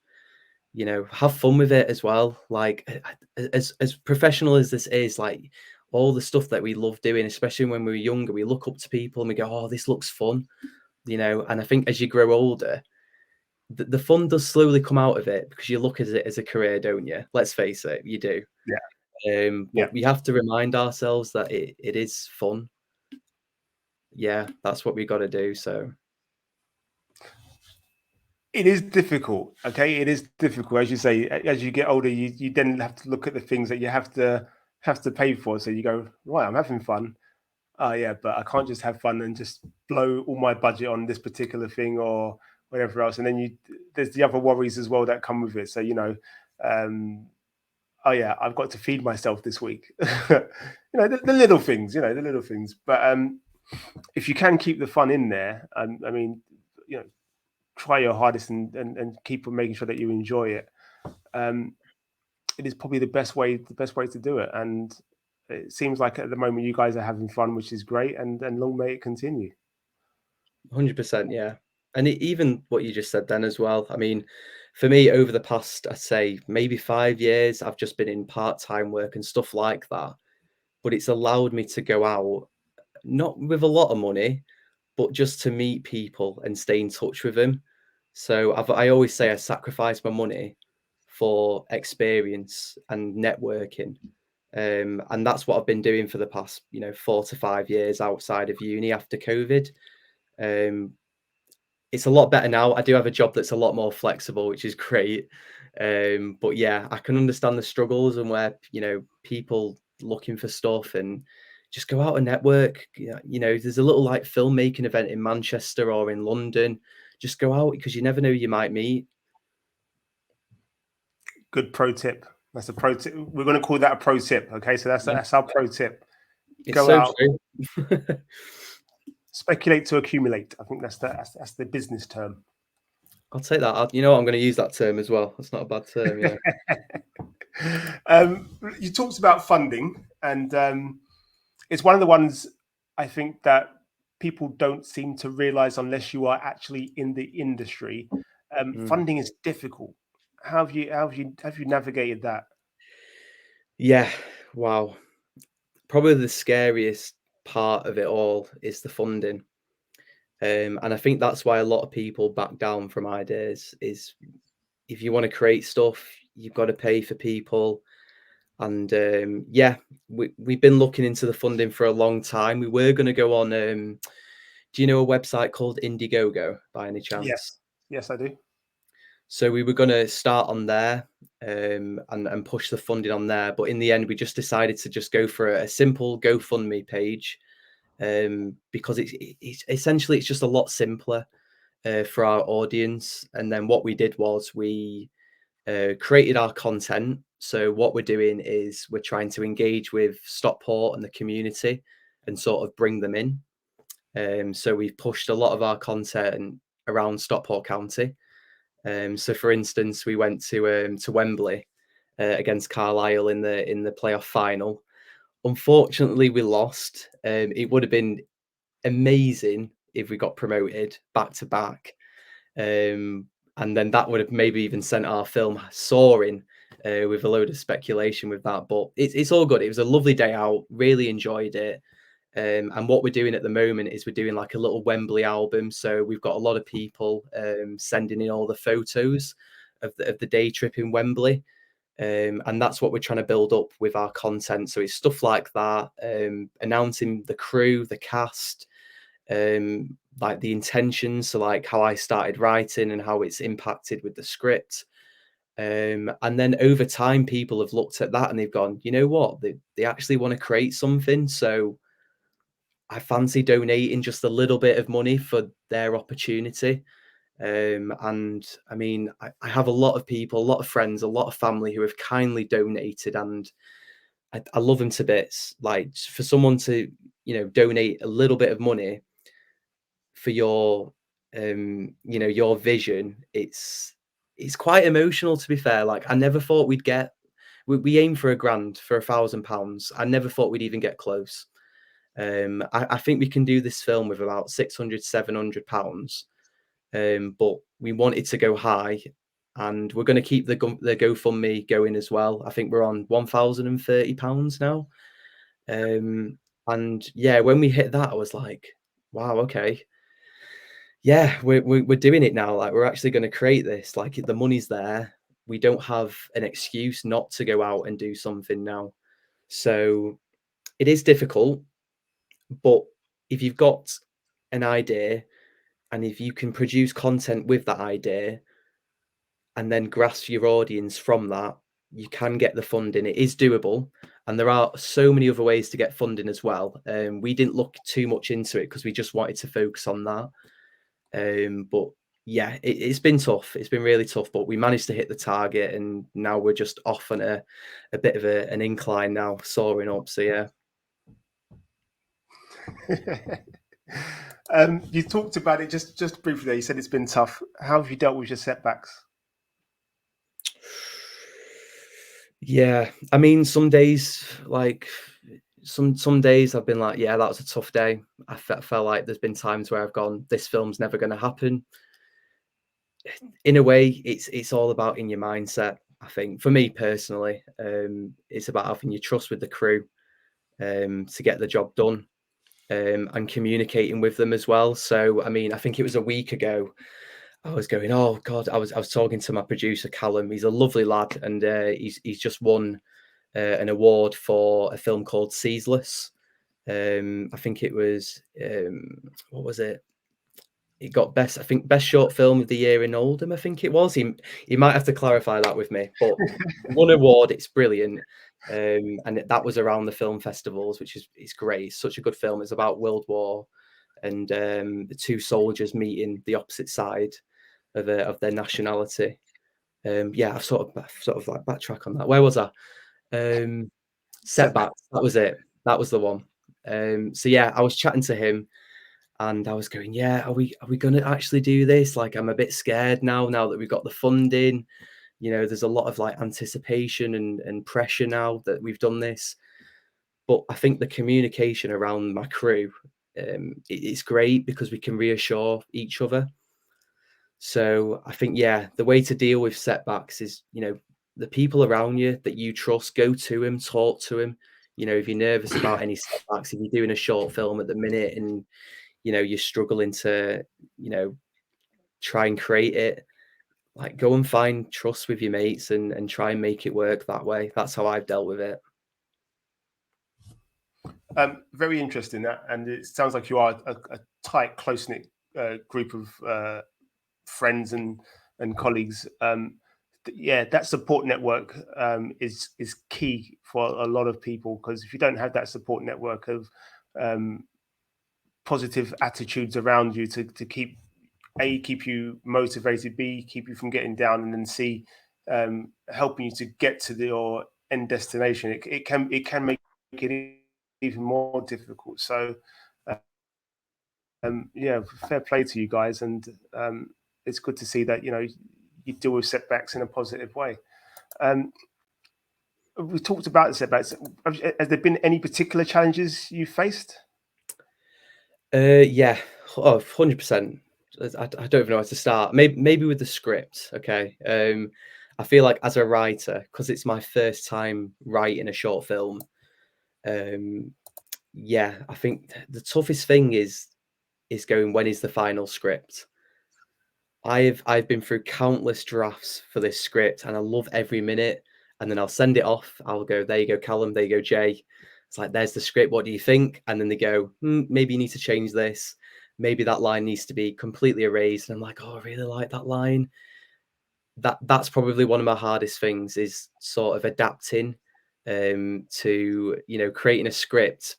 have fun with it as well. Like, as professional as this is, like all the stuff that we love doing, especially when we were younger, we look up to people and we go, "Oh, this looks fun," And I think as you grow older, the fun does slowly come out of it because you look at it as a career, don't you? Let's face it, you do. Yeah, yeah. But we have to remind ourselves that it is fun. Yeah, that's what we got to do. So It is difficult. Okay, it is difficult, as you say. As you get older, you then have to look at the things that you have to pay for. So you go, right, I'm having fun. Oh yeah, but I can't just have fun and just blow all my budget on this particular thing or whatever else. And then there's the other worries as well that come with it. So um, oh yeah, I've got to feed myself this week. The little things. The little things. But if you can keep the fun in there, I mean, try your hardest and keep on making sure that you enjoy it. Um, it is probably the best way to do it. And it seems like at the moment you guys are having fun, which is great, and long may it continue. 100%, yeah. And even what you just said then as well. I mean, for me, over the past, I'd say maybe 5 years, I've just been in part-time work and stuff like that. But it's allowed me to go out, not with a lot of money, but just to meet people and stay in touch with them. So I always say I sacrifice my money for experience and networking. And that's what I've been doing for the past, 4 to 5 years outside of uni after COVID. Um, it's a lot better now. I do have a job that's a lot more flexible, which is great. But yeah, I can understand the struggles and where, people looking for stuff and just go out and network. Yeah, there's a little like filmmaking event in Manchester or in London. Just go out because you never know who you might meet. Good pro tip. That's a pro tip. We're going to call that a pro tip. Okay, so that's Yeah, that's our pro tip. it's Go so out, true. speculate to accumulate. I think that's the business term. I'll take that. You know what? I'm going to use that term as well. That's not a bad term. Yeah. You talked about funding, and it's one of the ones I think that people don't seem to realize unless you are actually in the industry. Mm. Funding is difficult. How have you navigated that? Yeah. Wow. Probably the scariest part of it all is the funding. And I think that's why a lot of people back down from ideas is if you want to create stuff, you've got to pay for people. And yeah, we've been looking into the funding for a long time. We were going to go on, do you know a website called Indiegogo by any chance? Yes, yes, I do. So we were going to start on there and push the funding on there. But in the end, we just decided to just go for a simple GoFundMe page because it's essentially it's just a lot simpler for our audience. And then what we did was we created our content. So what we're doing is we're trying to engage with Stockport and the community and sort of bring them in. So we've pushed a lot of our content around Stockport County. So for instance, we went to Wembley against Carlisle in the playoff final. Unfortunately, we lost. It would have been amazing if we got promoted back to back. And then that would have maybe even sent our film soaring with a load of speculation with that. But it's all good. It was a lovely day out. Really enjoyed it. And what we're doing at the moment is we're doing like a little Wembley album. So we've got a lot of people sending in all the photos of the day trip in Wembley. And that's what we're trying to build up with our content. So it's stuff like that, announcing the crew, the cast, like the intentions, so like how I started writing and how it's impacted with the script. And then over time, people have looked at that and they've gone, you know what, they actually want to create something. So I fancy donating just a little bit of money for their opportunity. And I mean, I have a lot of people, a lot of friends, a lot of family who have kindly donated, and I love them to bits. Like for someone to, donate a little bit of money for your, your vision, it's quite emotional, to be fair. Like I never thought we'd get, we aim for £1,000 for £1,000. I never thought we'd even get close. I think we can do this film with about 600, £700. But we wanted to go high, and we're going to keep the GoFundMe going as well. I think we're on £1,030 now. And yeah, when we hit that, I was like, wow, okay. Yeah, we're doing it now. Like we're actually going to create this. Like the money's there. We don't have an excuse not to go out and do something now. So it is difficult, but if you've got an idea and if you can produce content with that idea and then grasp your audience from that, you can get the funding. It is doable. And there are so many other ways to get funding as well. We didn't look too much into it because we just wanted to focus on that. But yeah, it's been tough. It's been really tough, but we managed to hit the target, and now we're just off on a bit of an incline now, soaring up. So yeah. You talked about it just briefly there. You said it's been tough. How have you dealt with your setbacks? Yeah, I mean, some days, like some days I've been like, yeah, that was a tough day. I felt like there's been times where I've gone, this film's never going to happen. In a way, it's all about in your mindset. I think for me personally, it's about having your trust with the crew to get the job done, and communicating with them as well. So, I mean, I think it was a week ago. I was going, oh God, I was talking to my producer Callum. He's a lovely lad, and he's just won an award for a film called Ceaseless. I think it was what was it? It got best short film of the year in Oldham. I think it was. He might have to clarify that with me, but won award. It's brilliant, and that was around the film festivals, which is great. It's such a good film. It's about World War and the two soldiers meeting the opposite side of their nationality. Yeah, I've sort of like backtrack on that. Where was I? Setbacks. That was it. That was the one. So yeah, I was chatting to him, and I was going, yeah, are we going to actually do this? Like, I'm a bit scared now that we've got the funding. There's a lot of like anticipation and pressure now that we've done this. But I think the communication around my crew, it's great because we can reassure each other. So I think, yeah, the way to deal with setbacks is, the people around you that you trust, go to him, talk to him. If you're nervous about any setbacks, if you're doing a short film at the minute and, you're struggling to, try and create it, like go and find trust with your mates and try and make it work that way. That's how I've dealt with it. Very interesting, that, and it sounds like you are a tight, close knit group of friends and colleagues. Yeah, that support network is key for a lot of people, because if you don't have that support network of positive attitudes around you to keep you motivated, B, keep you from getting down, and then C, helping you to get to your end destination, it can make it even more difficult. So yeah, fair play to you guys, and it's good to see that you deal with setbacks in a positive way. We talked about the setbacks. Has there been any particular challenges you faced? Yeah, 100%. I don't even know where to start. Maybe with the script. Okay. I feel like as a writer, because it's my first time writing a short film. Yeah, I think the toughest thing is going, when is the final script? I've been through countless drafts for this script, and I love every minute. And then I'll send it off. I'll go, there you go, Callum. There you go, Jay. It's like, there's the script. What do you think? And then they go, maybe you need to change this. maybe that line needs to be completely erased. And I'm like, oh, I really like that line. That's probably one of my hardest things, is sort of adapting to, you know, creating a script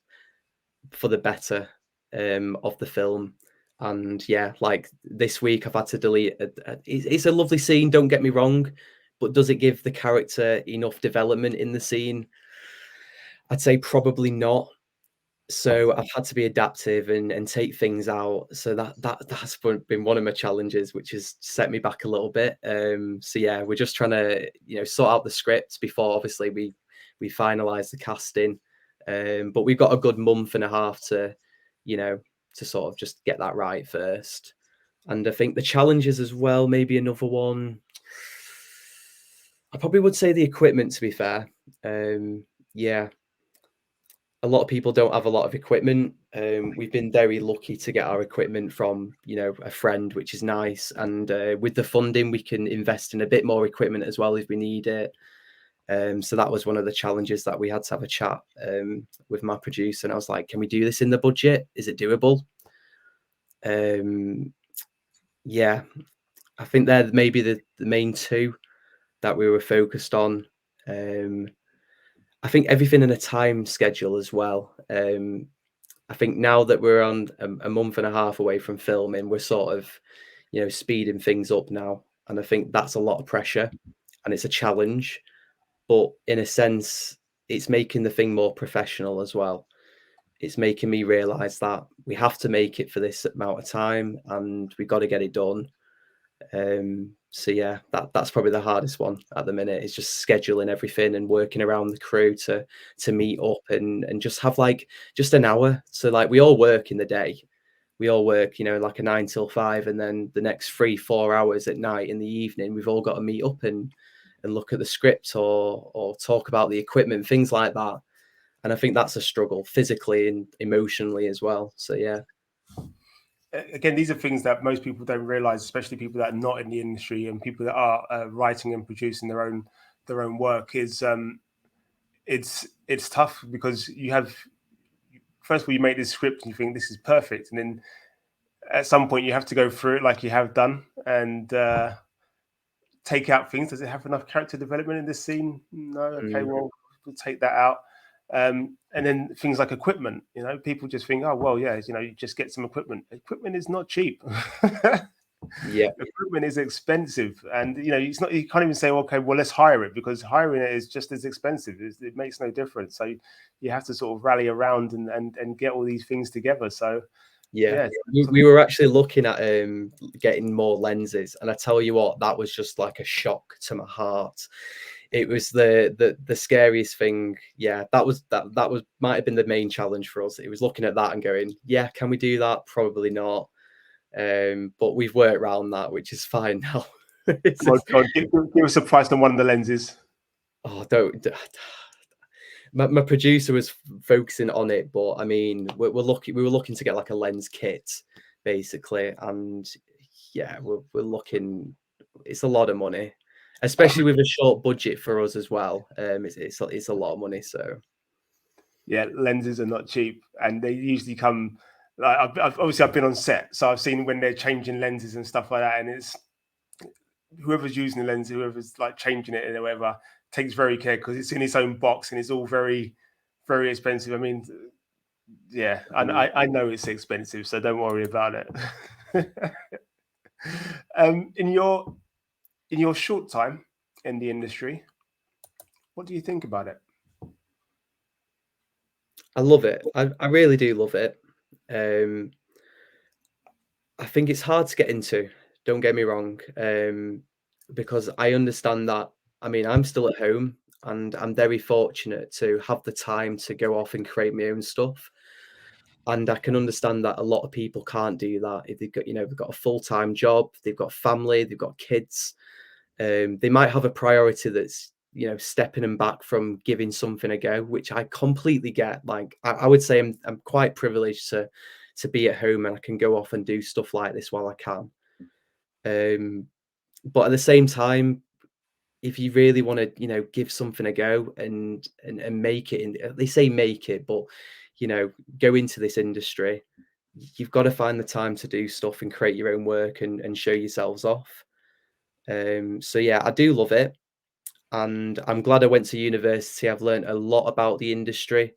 for the better of the film. And yeah, like this week I've had to delete it's a lovely scene, don't get me wrong, but does it give the character enough development in the scene? I'd say probably not. So I've had to be adaptive and take things out. So that's been one of my challenges, which has set me back a little bit. So yeah, we're just trying to, you know, sort out the scripts before obviously we finalize the casting. But we've got a good month and a half to, you know, to sort of just get that right first. And I think the challenges as well, maybe another one. I probably would say the equipment, to be fair. Yeah, a lot of people don't have a lot of equipment. We've been very lucky to get our equipment from, you know, a friend, which is nice. And with the funding, we can invest in a bit more equipment as well if we need it. So that was one of the challenges that we had to have a chat with my producer. And I was like, can we do this in the budget? Is it doable? Yeah, I think they're maybe the main two that we were focused on. I think everything in a time schedule as well. I think now that we're on a month and a half away from filming, we're sort of, you know, speeding things up now. And I think that's a lot of pressure and it's a challenge. But in a sense, it's making the thing more professional as well. It's making me realize that we have to make it for this amount of time and we got to get it done. So yeah, that's probably the hardest one at the minute, is just scheduling everything and working around the crew to meet up and just have like just an hour. So like we all work in the day. We all work, you know, like a 9 till 5, and then the next 3-4 hours at night in the evening, we've all got to meet up and look at the script or talk about the equipment, things like that. And I think that's a struggle physically and emotionally as well. So yeah. Again, these are things that most people don't realize, especially people that are not in the industry and people that are writing and producing their own work. Is it's tough because you have, first of all, you make this script and you think this is perfect, and then at some point you have to go through it like you have done and take out things. Does it have enough character development in this scene? No. Okay, well, we'll take that out. And then things like equipment, you know, people just think, oh, well, yeah, you know, you just get some equipment. Equipment is not cheap. Yeah. Equipment is expensive. And, you know, it's not, you can't even say, okay, well, let's hire it, because hiring it is just as expensive. It makes no difference. So you have to sort of rally around and get all these things together. So, yeah, we were actually looking at getting more lenses, and I tell you what, that was just like a shock to my heart. It was the scariest thing. Yeah, that was might have been the main challenge for us. It was looking at that and going, yeah, can we do that? Probably not. But we've worked around that, which is fine now. Give us a price on one of the lenses. Oh, don't. My producer was focusing on it, but I mean, we were looking to get like a lens kit, basically, and yeah, we're looking. It's a lot of money, especially with a short budget for us as well. It's a lot of money. So yeah, lenses are not cheap, and they usually come. Like I've been on set, so I've seen when they're changing lenses and stuff like that, and it's whoever's using the lens, whoever's like changing it or whatever, takes very care because it's in its own box and it's all very, very expensive. I mean, yeah, I know it's expensive, so don't worry about it. In your short time in the industry, what do you think about it? I love it. I really do love it. I think it's hard to get into. Don't get me wrong, because I understand that. I mean, I'm still at home, and I'm very fortunate to have the time to go off and create my own stuff. And I can understand that a lot of people can't do that if they've got, you know, they've got a full-time job, they've got family, they've got kids. They might have a priority that's, you know, stepping them back from giving something a go, which I completely get. Like I would say I'm quite privileged to be at home and I can go off and do stuff like this while I can. But at the same time, if you really want to, you know, give something a go and make it, in they say make it, but you know, go into this industry, you've got to find the time to do stuff and create your own work and show yourselves off. So yeah, I do love it, and I'm glad I went to university. I've learned a lot about the industry.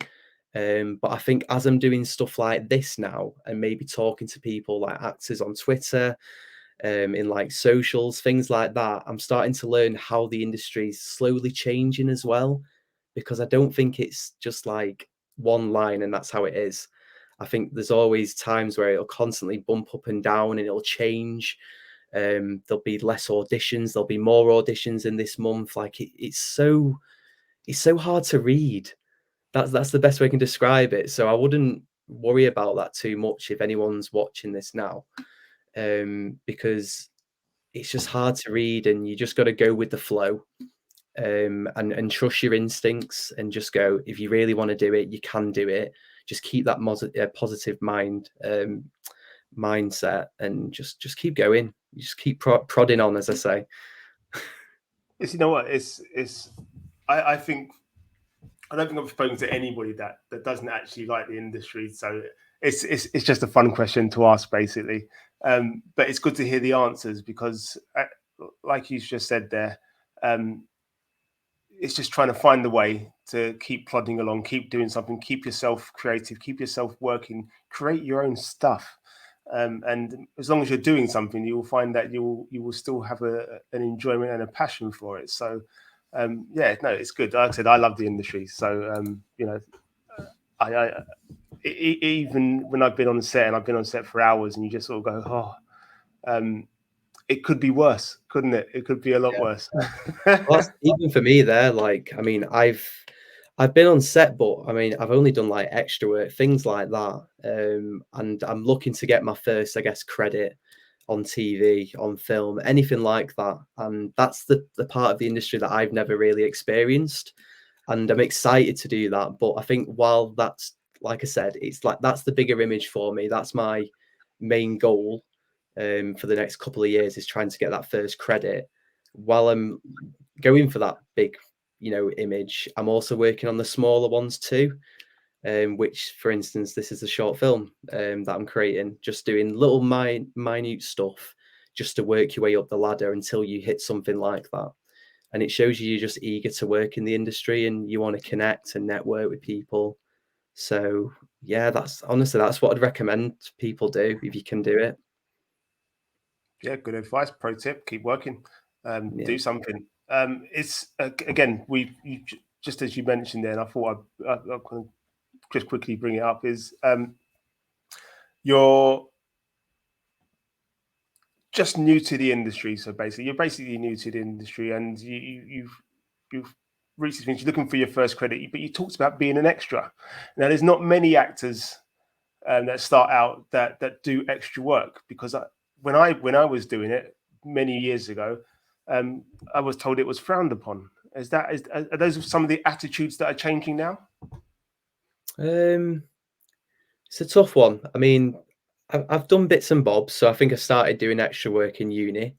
But I think as I'm doing stuff like this now and maybe talking to people like actors on Twitter, in like socials, things like that, I'm starting to learn how the industry is slowly changing as well, because I don't think it's just like one line and that's how it is. I think there's always times where it'll constantly bump up and down and it'll change. There'll be less auditions, there'll be more auditions in this month. Like it's so hard to read. That's the best way I can describe it. So I wouldn't worry about that too much if anyone's watching this now, because it's just hard to read, and you just got to go with the flow, and trust your instincts, and just go. If you really want to do it, you can do it. Just keep that positive mindset, and just keep going. You just keep prodding on, as I say. It's, you know what, I think, I don't think I've spoken to anybody that doesn't actually like the industry. So it's just a fun question to ask, basically. But it's good to hear the answers, because, like you just said there, it's just trying to find the way to keep plodding along, keep doing something, keep yourself creative, keep yourself working, create your own stuff. And as long as you're doing something, you will find that you will still have an enjoyment and a passion for it. So yeah, no, it's good. Like I said, I love the industry. So you know, I even when I've been on set, and I've been on set for hours, and you just sort of go, oh, it could be worse, couldn't it? It could be a lot worse. Well, even for me there, like, I mean, I've been on set, but I mean, I've only done like extra work, things like that. And I'm looking to get my first, I guess, credit on TV, on film, anything like that. And that's the part of the industry that I've never really experienced. And I'm excited to do that. But I think while that's, like I said, it's like that's the bigger image for me. That's my main goal, for the next couple of years, is trying to get that first credit. While I'm going for that big, image, I'm also working on the smaller ones too. Which, for instance, this is a short film that I'm creating, just doing little minute stuff, just to work your way up the ladder until you hit something like that. And it shows you're just eager to work in the industry and you want to connect and network with people. So yeah, that's what I'd recommend people do if you can do it. Yeah, good advice. Pro tip: keep working. Yeah. Do something. It's again, just as you mentioned there, and I thought I'd kind of just quickly bring it up, is you're just new to the industry. So basically, you're basically new to the industry, and you've reached this thing. You're looking for your first credit, but you talked about being an extra. Now, there's not many actors that start out that do extra work, because when I was doing it many years ago, I was told it was frowned upon. Are those some of the attitudes that are changing now? It's a tough one. I mean, I've done bits and bobs, so I think I started doing extra work in uni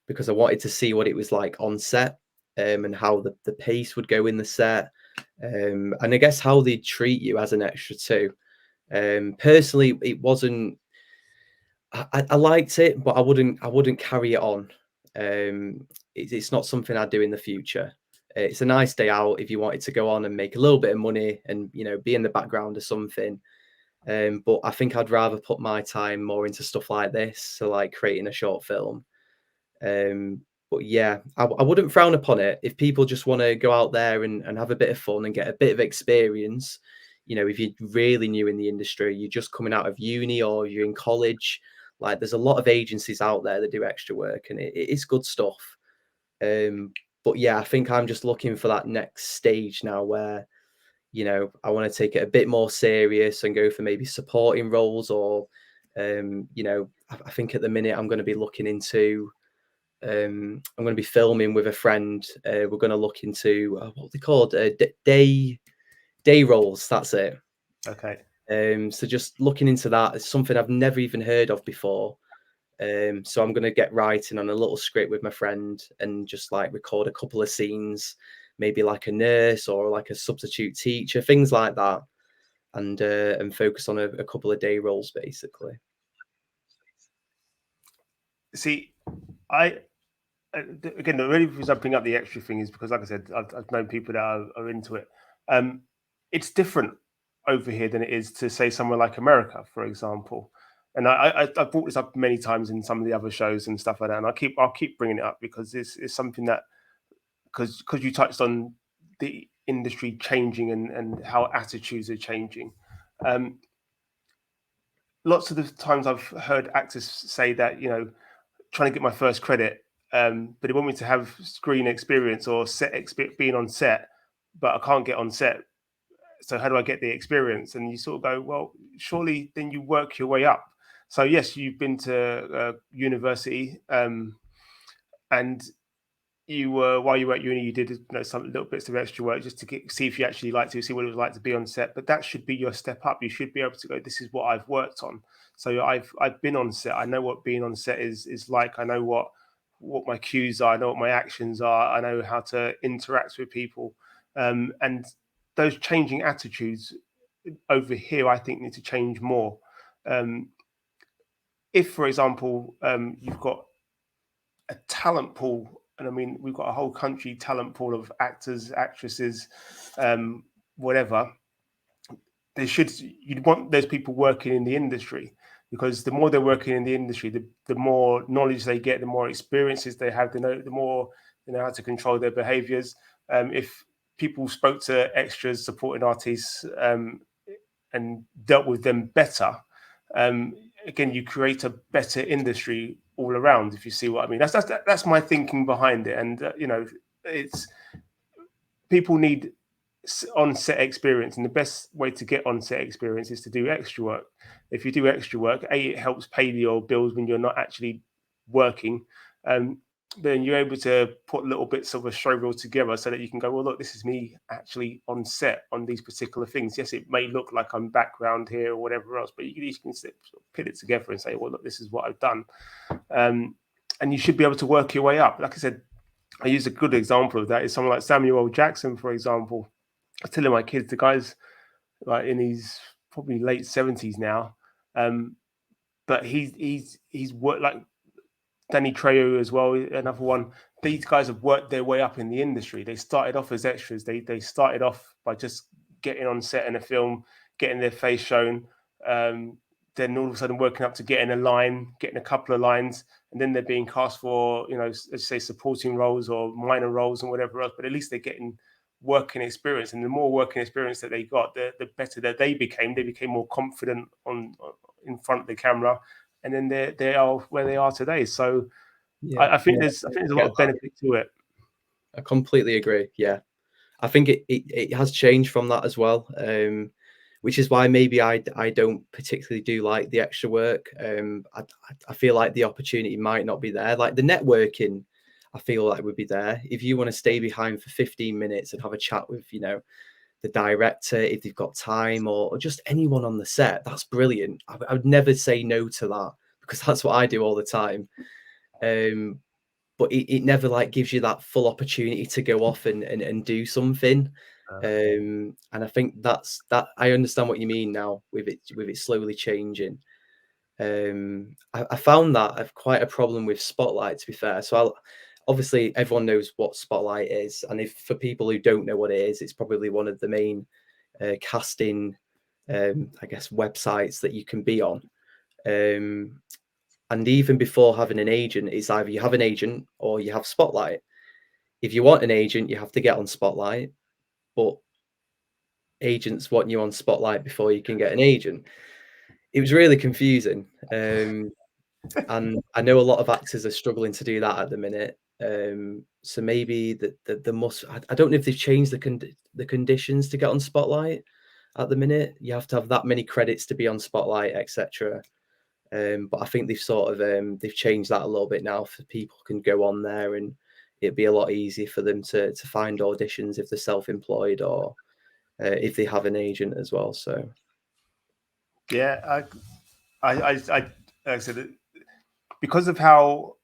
because I wanted to see what it was like on set, and how the pace would go in the set, and I guess how they treat you as an extra too. Personally, it wasn't. I liked it, but I wouldn't carry it on. It's not something I'd do in the future. It's a nice day out if you wanted to go on and make a little bit of money and be in the background or something. But I think I'd rather put my time more into stuff like this, so like creating a short film. But yeah, I wouldn't frown upon it if people just want to go out there and have a bit of fun and get a bit of experience. If you're really new in the industry, you're just coming out of uni or you're in college, like there's a lot of agencies out there that do extra work, and it is good stuff. But yeah, I think I'm just looking for that next stage now where I want to take it a bit more serious and go for maybe supporting roles, or I think at the minute I'm going to be looking into I'm going to be filming with a friend. We're going to look into what they called day roles. That's it. Okay. So just looking into that. It's something I've never even heard of before. So I'm going to get writing on a little script with my friend and just like record a couple of scenes, maybe like a nurse or like a substitute teacher, things like that. and focus on a couple of day roles basically. See, again, the reason I bring up the extra thing is because, like I said, I've known people that are into it. It's different over here than it is to say somewhere like America, for example. And I've brought this up many times in some of the other shows and stuff like that. And I'll keep bringing it up because it's something that because you touched on the industry changing and how attitudes are changing. Lots of the times I've heard actors say that, trying to get my first credit, but they want me to have screen experience or being on set, but I can't get on set. So how do I get the experience? And you sort of go, well, surely then you work your way up. So yes, you've been to university, and you were while you were at uni, you did some little bits of extra work just to see if you actually like to see what it was like to be on set. But that should be your step up. You should be able to go, this is what I've worked on. So I've been on set. I know what being on set is like. I know what my cues are. I know what my actions are. I know how to interact with people. And those changing attitudes over here, I think, need to change more. If, for example, you've got a talent pool, and I mean, we've got a whole country talent pool of actors, actresses, whatever. You'd want those people working in the industry, because the more they're working in the industry, the more knowledge they get, the more experiences they have, the more they know how to control their behaviors. If people spoke to extras, supporting artists, and dealt with them better, again, you create a better industry all around. If you see what I mean, that's my thinking behind it. And it's people need on-set experience, and the best way to get on-set experience is to do extra work. If you do extra work, it helps pay your bills when you're not actually working. Then you're able to put little bits of a show reel together so that you can go, well, look, this is me actually on set on these particular things. Yes, it may look like I'm background here or whatever else, but you can put it together and say, well, look, this is what I've done. And you should be able to work your way up. Like I said, I use a good example of that is someone like Samuel L. Jackson, for example. I was telling my kids, the guy's like in his probably late 70s now, but he's worked, like Danny Trejo as well, another one. These guys have worked their way up in the industry. They started off as extras. They started off by just getting on set in a film, getting their face shown, then all of a sudden working up to getting a line, getting a couple of lines, and then they're being cast for, let's say supporting roles or minor roles and whatever else. But at least they're getting working experience, and the more working experience that they got, the better that they became. They became more confident in front of the camera, and then they are where they are today. So yeah, I think there's a lot of benefit to it. I completely agree. Yeah, I think it has changed from that as well, which is why maybe I don't particularly do like the extra work. I feel like the opportunity might not be there. Like the networking, I feel like would be there. If you want to stay behind for 15 minutes and have a chat with, the director, if they've got time, or just anyone on the set, that's brilliant. I would never say no to that, because that's what I do all the time. But it never like gives you that full opportunity to go off and do something. And I think that I understand what you mean now with it slowly changing. I found that I've quite a problem with Spotlight, to be fair. So obviously everyone knows what Spotlight is, and if for people who don't know what it is, it's probably one of the main casting, I guess, websites that you can be on. And even before having an agent, it's either you have an agent or you have Spotlight. If you want an agent, you have to get on Spotlight, but agents want you on Spotlight before you can get an agent. It was really confusing. And I know a lot of actors are struggling to do that at the minute. So maybe the must. I don't know if they've changed the conditions to get on Spotlight at the minute. You have to have that many credits to be on Spotlight, etc. But I think they've changed that a little bit now, for people can go on there, and it'd be a lot easier for them to find auditions if they're self-employed, or if they have an agent as well. So yeah, I said, because of how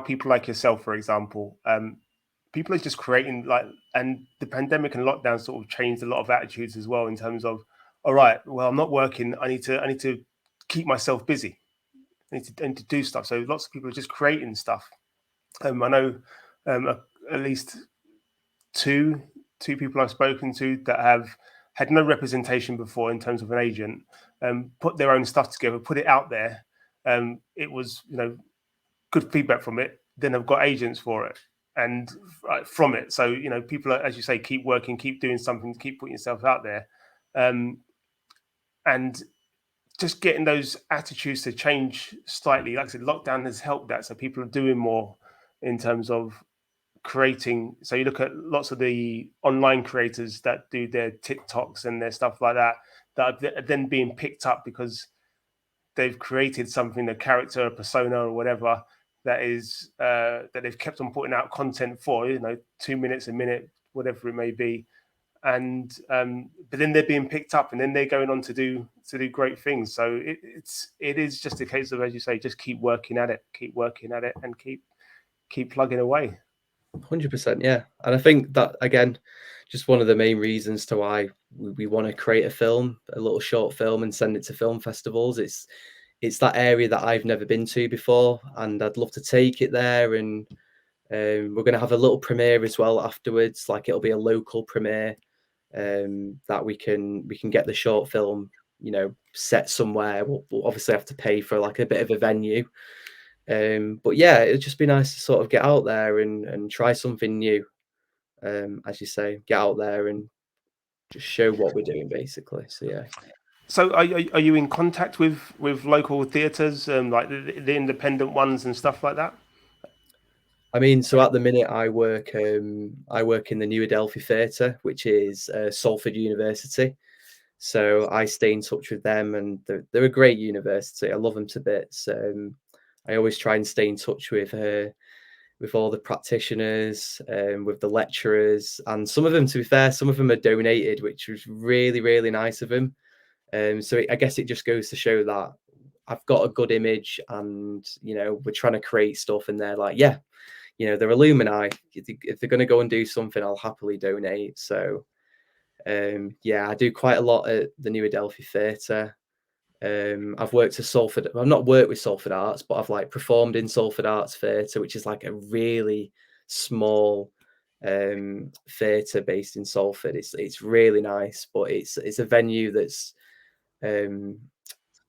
people like yourself, for example, people are just creating, like, and the pandemic and lockdown sort of changed a lot of attitudes as well, in terms of all right, well, I'm not working. I need to keep myself busy. I need to do stuff. So lots of people are just creating stuff. I know at least two people I've spoken to that have had no representation before in terms of an agent, put their own stuff together, put it out there. It was, good feedback from it. Then I've got agents for it and from it. So, people are, as you say, keep working, keep doing something, keep putting yourself out there. And just getting those attitudes to change slightly. Like I said, lockdown has helped that. So people are doing more in terms of creating. So you look at lots of the online creators that do their TikToks and their stuff like that, that are then being picked up because they've created something, a character, a persona, or whatever that is that they've kept on putting out content for, 2 minutes, a minute, whatever it may be. And but then they're being picked up, and then they're going on to do great things. So it is just a case of, as you say, just keep working at it, and keep plugging away. 100%, yeah. And I think that, again, just one of the main reasons to why we want to create a film, a little short film, and send it to film festivals. It's that area that I've never been to before, and I'd love to take it there. And we're going to have a little premiere as well afterwards. Like, it'll be a local premiere that we can get the short film, set somewhere. We'll obviously have to pay for like a bit of a venue. But yeah, it'd just be nice to sort of get out there and try something new. As you say, get out there and just show what we're doing, basically. So yeah. So are you in contact with local theatres, like the independent ones and stuff like that? I mean, so at the minute I work in the New Adelphi Theatre, which is Salford University. So I stay in touch with them, and they're a great university. I love them to bits. I always try and stay in touch with all the practitioners, with the lecturers, and some of them, to be fair, some of them are donated, which was really, really nice of them. So I guess it just goes to show that I've got a good image, and we're trying to create stuff, and they're like, yeah, they're alumni. If they're going to go and do something, I'll happily donate. So yeah, I do quite a lot at the New Adelphi Theatre. I've worked at Salford. I've not worked with Salford Arts, but I've like performed in Salford Arts Theatre, which is like a really small theatre based in Salford. It's really nice, but it's a venue that's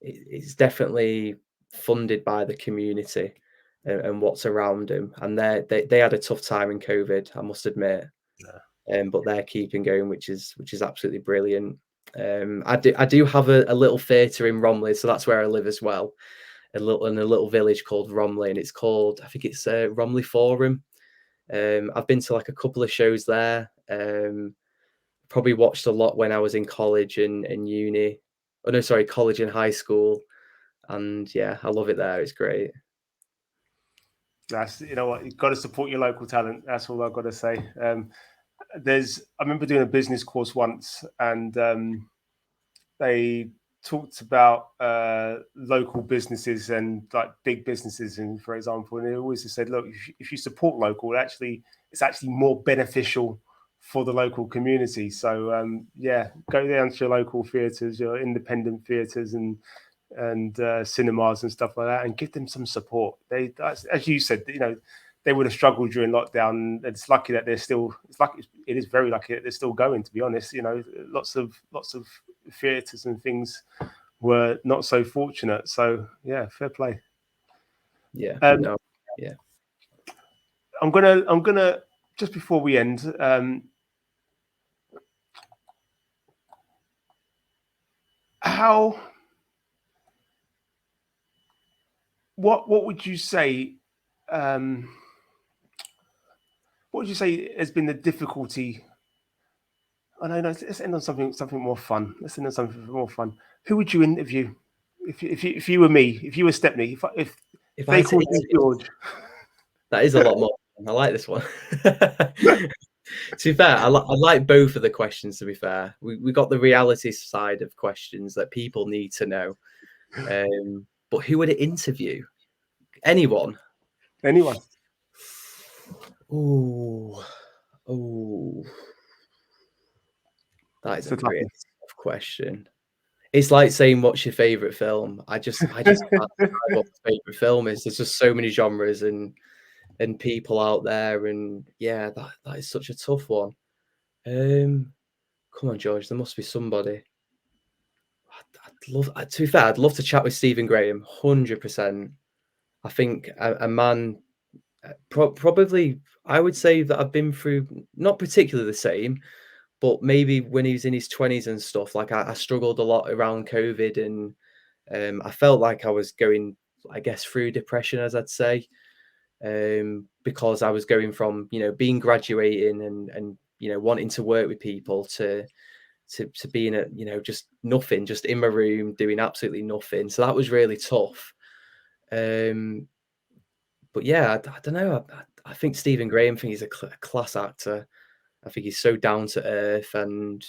it's definitely funded by the community and what's around them. And they had a tough time in COVID, I must admit. Yeah. But they're keeping going, which is absolutely brilliant. I do have a little theatre in Romley, so that's where I live as well. In a little village called Romley, and it's called, I think it's Romley Forum. I've been to like a couple of shows there. Probably watched a lot when I was in college and uni. Oh no, sorry, college and high school. And yeah, I love it there. It's great. That's, what, you've got to support your local talent. That's all I've got to say. I remember doing a business course once, and they talked about local businesses and like big businesses, and for example, and they always just said, look, if you support local, it's actually more beneficial for the local community. So yeah, go down to your local theatres, your independent theatres, and cinemas and stuff like that, and give them some support. As you said, they would have struggled during lockdown. It's lucky that they're still. It is very lucky that they're still going. To be honest, lots of theatres and things were not so fortunate. So yeah, fair play. Yeah. No. Yeah. I'm gonna just before we end. What would you say? What would you say has been the difficulty? I know. Let's end on something more fun. Let's end on something more fun. Who would you interview if you were me? If you were Stepney? If they called you George? That is a lot more fun. I like this one. To be fair, I like both of the questions. To be fair, we got the reality side of questions that people need to know. But who would it interview? Anyone? Anyone? Oh, that is a really tough question. It's like saying what's your favorite film. I just can't decide what my favorite film is. There's just so many genres and people out there, and yeah, that is such a tough one. Come on, George, there must be somebody. I'd love, to be fair, I'd love to chat with Stephen Graham, 100%. I think a man, probably, I would say that I've been through not particularly the same, but maybe when he was in his 20s and stuff. Like I struggled a lot around COVID, and I felt like I was going, I guess, through depression, as I'd say, because I was going from, being graduating and wanting to work with people to being at, just nothing, just in my room doing absolutely nothing. So that was really tough. But yeah, I don't know. I think Stephen Graham, I think he's a class actor. I think he's so down to earth, and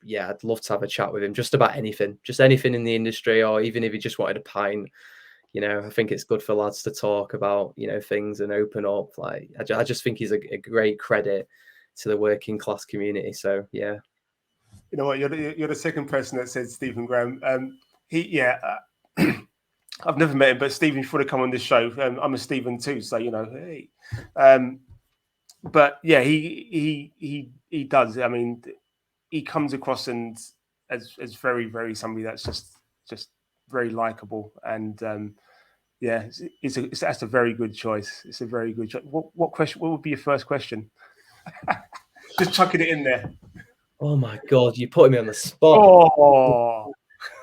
yeah, I'd love to have a chat with him just about anything, just anything in the industry, or even if he just wanted a pint. I think it's good for lads to talk about, things and open up. Like, I just think he's a great credit to the working class community. So yeah. You know what? You're the second person that said Stephen Graham. I've never met him, but Stephen, you want to come on this show? I'm a Stephen too, so hey. But yeah, he does. I mean, he comes across and as very, very somebody that's just very likable, and yeah, that's a very good choice. It's a very good choice. What question? What would be your first question? Just chucking it in there. Oh my God, you putting me on the spot. Oh,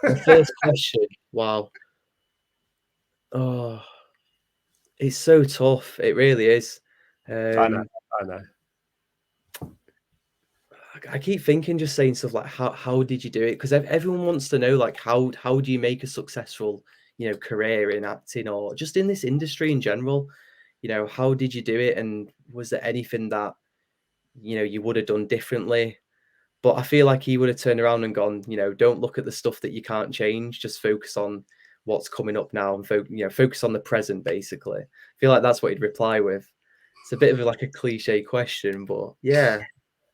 the first question. Wow. Oh, it's so tough. It really is. I know. I keep thinking, just saying stuff like, how did you do it? Because everyone wants to know, like, how do you make a successful, career in acting or just in this industry in general? How did you do it? And was there anything that, you would have done differently? But I feel like he would have turned around and gone, don't look at the stuff that you can't change. Just focus on what's coming up now and focus on the present, basically. I feel like that's what he'd reply with. It's a bit of like a cliche question, but yeah,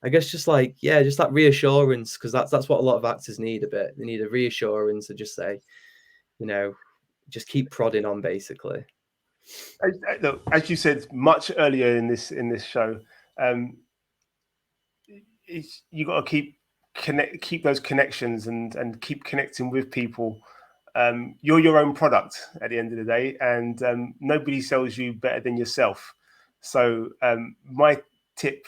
I guess just that reassurance, because that's what a lot of actors need a bit. They need a reassurance to just say, just keep prodding on, basically. Look, as you said much earlier in this show, you got to keep those connections and keep connecting with people. You're your own product at the end of the day, and nobody sells you better than yourself. So my tip,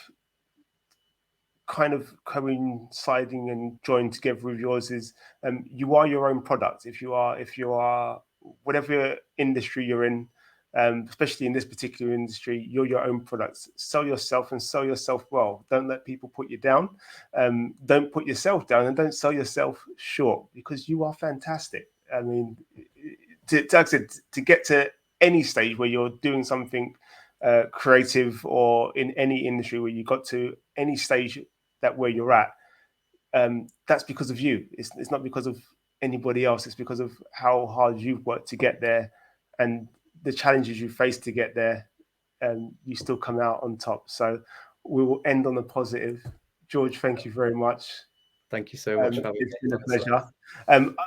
kind of coinciding and joined together with yours, is you are your own product. If you are whatever industry you're in, especially in this particular industry, you're your own product. Sell yourself and sell yourself well. Don't let people put you down. Don't put yourself down, and don't sell yourself short, because you are fantastic. I mean, to get to any stage where you're doing something creative, or in any industry where you got to any stage that where you're at, that's because of you. It's not because of anybody else. It's because of how hard you've worked to get there, and the challenges you face to get there, and you still come out on top. So we will end on a positive. George, thank you very much. Thank you so much for having me. It's been a pleasure.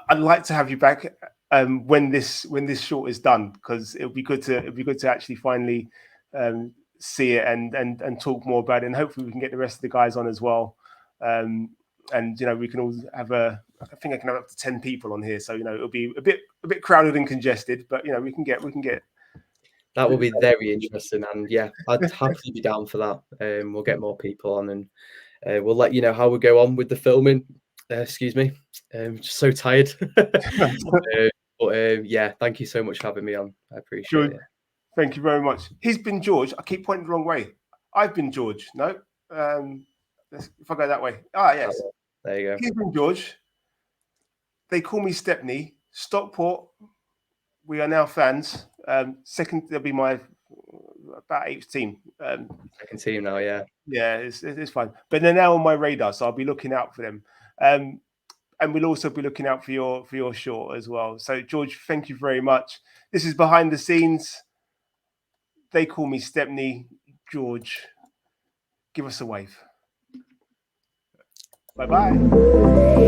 I'd like to have you back when this short is done, because it'll be good to actually finally see it and talk more about it, and hopefully we can get the rest of the guys on as well. And we can all have I think I can have up to 10 people on here, so it'll be a bit crowded and congested, but we can get that will be very interesting, and yeah, I'd happily be down for that. We'll get more people on, and we'll let you know how we go on with the filming. Excuse me, just so tired. But yeah, thank you so much for having me on. I appreciate it. Thank you very much. He's been George. I keep pointing the wrong way. I've been George. No, if I go that way. Yes. There you go. He's been George. They call me Stepney. Stockport. We are now fans. Second, there'll be my about 8th team. Second team now, yeah. Yeah, it's fine. But they're now on my radar, so I'll be looking out for them. And we'll also be looking out for your short as well. So George, thank you very much. This is Behind the Scenes. They call me Stepney. George, give us a wave. Bye-bye.